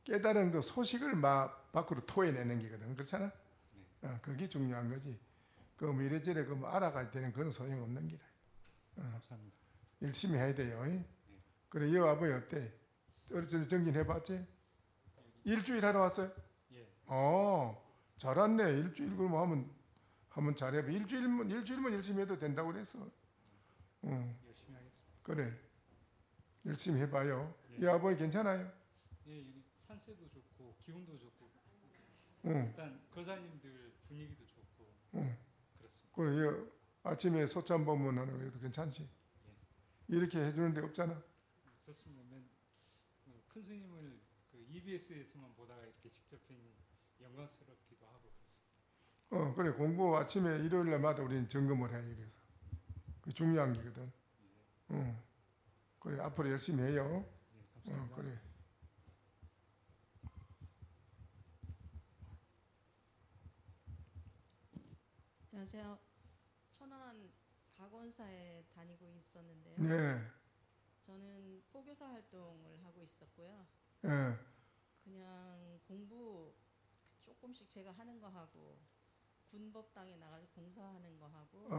깨달은 그 소식을 막 밖으로 토해내는 게거든. 그렇잖아? 그게 중요한 거지. 그 뭐 이래저래 그 알아갈 때는 그런 소용 없는 기라. 감사합니다. 열심히 해야 돼요. 그래, 여 아버지 어때? 어르신 정진해봤지? 일주일 하러 왔어요? 예, 잘 왔네. 일주일 그러면 하면 잘해봐. 일주일만 열심히 해도 된다고 그랬어. 열심히 하겠습니다. 그래, 열심히 해봐요. 예. 이 아버지 괜찮아요? 예, 여기 산세도 좋고 기운도 좋고 응. 일단 거사님들 분위기도 좋고 응. 그렇습니다. 그래, 아침에 소참 법문하는 것도 괜찮지. 이렇게 해주는 데 없잖아. 그렇습니다. 큰 스님을 그 EBS에서만 보다가 이렇게 직접 뵈니 영광스럽기도 하고 그렇습니다. 그래, 공부 아침에 일요일 날마다 우리는 점검을 해. 여기서. 그 중요한 게거든. 그래, 앞으로 열심히 해요. 예, 감사합니다. 그래. 안녕하세요. 천안 박원사에 다니고 있었는데요. 네. 저는 포교사 활동을 하고 있었고요. 예. 그냥 공부 조금씩 제가 하는 거 하고 군법당에 나가서 봉사하는 거 하고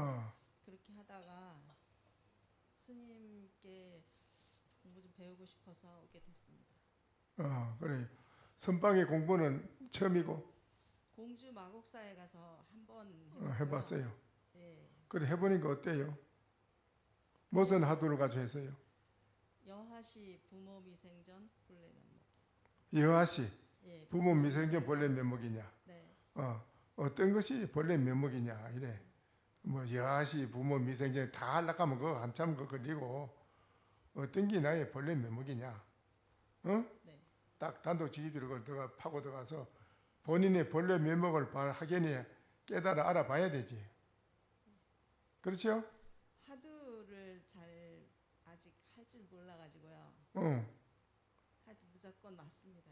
그렇게 하다가 스님께 공부 좀 배우고 싶어서 오게 됐습니다. 그래. 선방의 공부는 처음이고 공주 마곡사에 가서 한번 해봤어요. 네. 그래, 해보니까 어때요? 무슨 화두를 가지고 했어요? 여하시 부모 미생전 본래 면목. 여하시 예, 부모 미생전 본래 면목이냐? 네. 어떤 것이 본래 면목이냐? 이래. 뭐 여하시 부모 미생전 다 하려고 하면 그거 한참 그 걸리고 어떤 게 나의 본래 면목이냐? 네. 딱 단독지휘비로 들어가 파고 들어가서 본인의 본래 면목을 확연히 깨달아 알아봐야 되지. 그렇죠? 화두를 잘 아직 할 줄 몰라가지고요. 하여튼 무조건 맞습니다.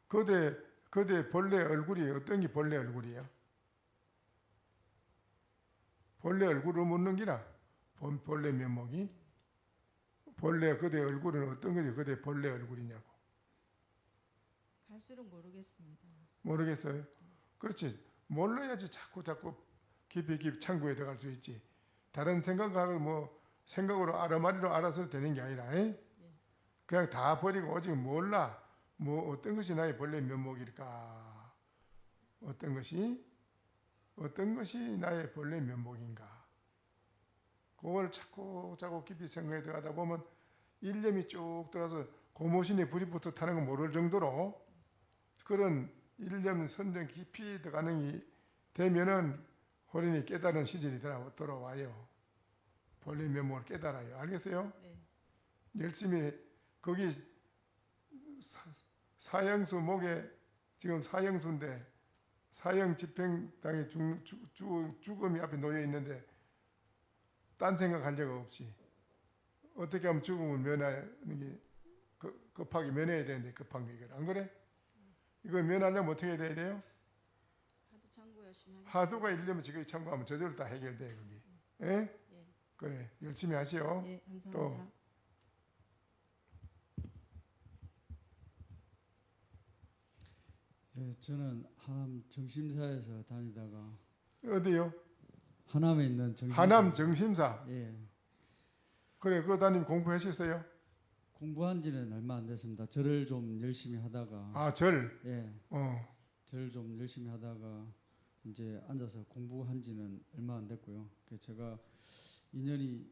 그대 본래 얼굴이 어떤 게 본래 얼굴이에요? 본래 얼굴을 묻는 기라. 본래 면목이 본래 그대 얼굴은 어떤 거지? 그대 본래 얼굴이냐고. 갈수록 모르겠습니다. 모르겠어요. 그렇지. 몰라야지 자꾸 깊이 참고해 들어갈 수 있지. 다른 생각하고 뭐 생각으로 아르마리로 알아서 되는 게 아니라 그냥 다 버리고 오직 몰라. 뭐 어떤 것이 나의 본래 면목일까? 어떤 것이 나의 본래 면목인가? 그걸 자꾸 깊이 생각해 들어가다 보면 일념이 쭉 들어서 고모신이 불이 붙어 타는 거 모를 정도로 그런 일념 선정 깊이 들어가는 게 되면은 호련히 깨달은 시절이 돌아와요. 본래 면목을 깨달아요. 알겠어요? 네. 열심히 거기 사형수 목에 지금 사형수인데 사형 집행당에 죽음이 앞에 놓여 있는데 딴 생각할 적 없이 어떻게 하면 죽음을 면하는 게 급하게 면해야 되는데 급한 게 이거 안 그래? 이거 면하려면 어떻게 돼야 돼요? 하도 참고 열심히 하겠습니다. 하도가 일려면 지금 참고하면 저절로 다 해결돼 거기. 예? 예. 그래, 열심히 하시오. 예, 감사합니다. 또. 예, 저는 하남 정심사에서 다니다가 어디요? 하남에 있는 정심사. 하남 정심사. 예, 그래, 그거 다니면 공부하셨어요? 공부한 지는 얼마 안 됐습니다. 절을 좀 열심히 하다가 절. 예, 절을 좀 열심히 하다가 이제 앉아서 공부한 지는 얼마 안 됐고요. 제가 인연이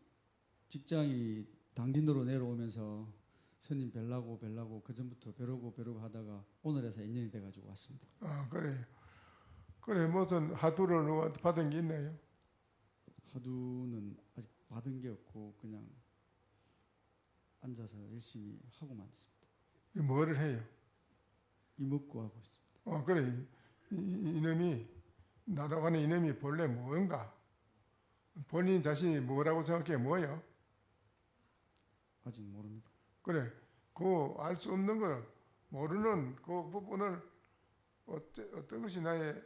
직장이 당진으로 내려오면서 스님 뵈려고 그 전부터 뵈려고 하다가 오늘에서 인연이 돼가지고 왔습니다. 그래, 무슨 하두를 누구한테 받은 게 있나요? 하두는 아직 받은 게 없고 그냥 앉아서 열심히 하고만 있습니다. 뭐를 해요? 이먹고 하고 있습니다. 그래, 이놈이 날아가는 이놈이 본래 뭔가? 본인 자신이 뭐라고 생각해? 뭐예요? 아직 모릅니다. 그래, 그 알 수 없는 거는 모르는 그 부분을 어떤 것이 나는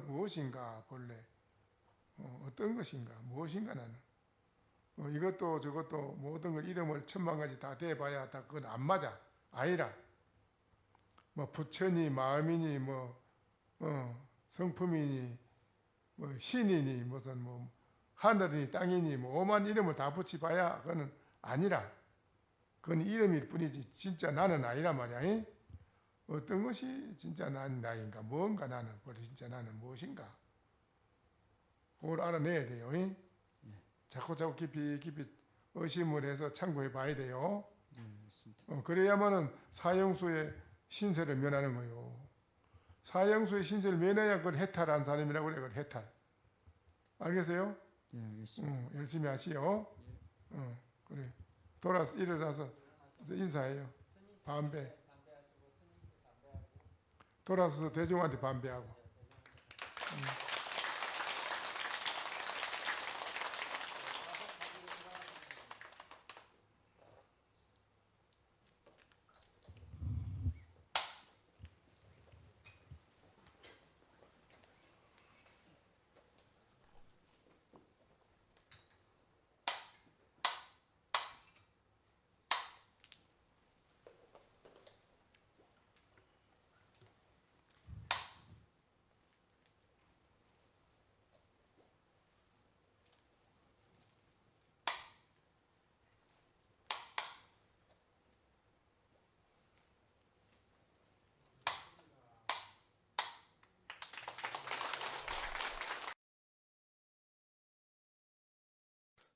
무엇인가 본래 어떤 것인가 무엇인가 나는 이것도 저것도 모든 걸 이름을 천만 가지 다 대봐야 다 그건 안 맞아. 아니라 뭐 부처니 마음이니 뭐 성품이니 뭐 신이니 무슨 뭐 하늘이니 땅이니 뭐 오만 이름을 다 붙여봐야 그거는 아니라 그건 이름일 뿐이지 진짜 나는 아니라 말이야. 이? 어떤 것이 진짜 나인가 뭔가 나는 진짜 나는 무엇인가 그걸 알아내야 돼요. 이? 자꾸 깊이 의심을 해서 참고해 봐야 돼요. 그래야만은 사형수의 신세를 면하는 거요. 사형수의 신세를 면해야 그걸 해탈한 사람이라고 그래. 그걸 해탈. 알겠어요? 예, 알겠습니다. 열심히 하시오. 그래. 일어나서 인사해요. 반배. 돌아서서 대중한테 반배하고.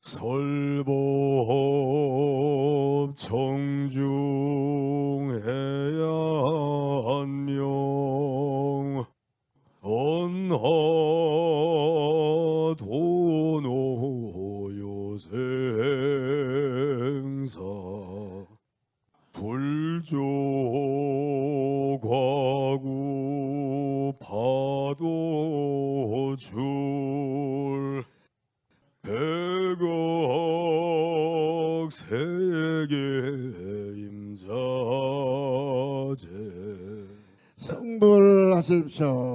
설법 청중해야 한명 언하도노요생사 불조과구 파도줄 백억 세계 임자제 성불하십시오.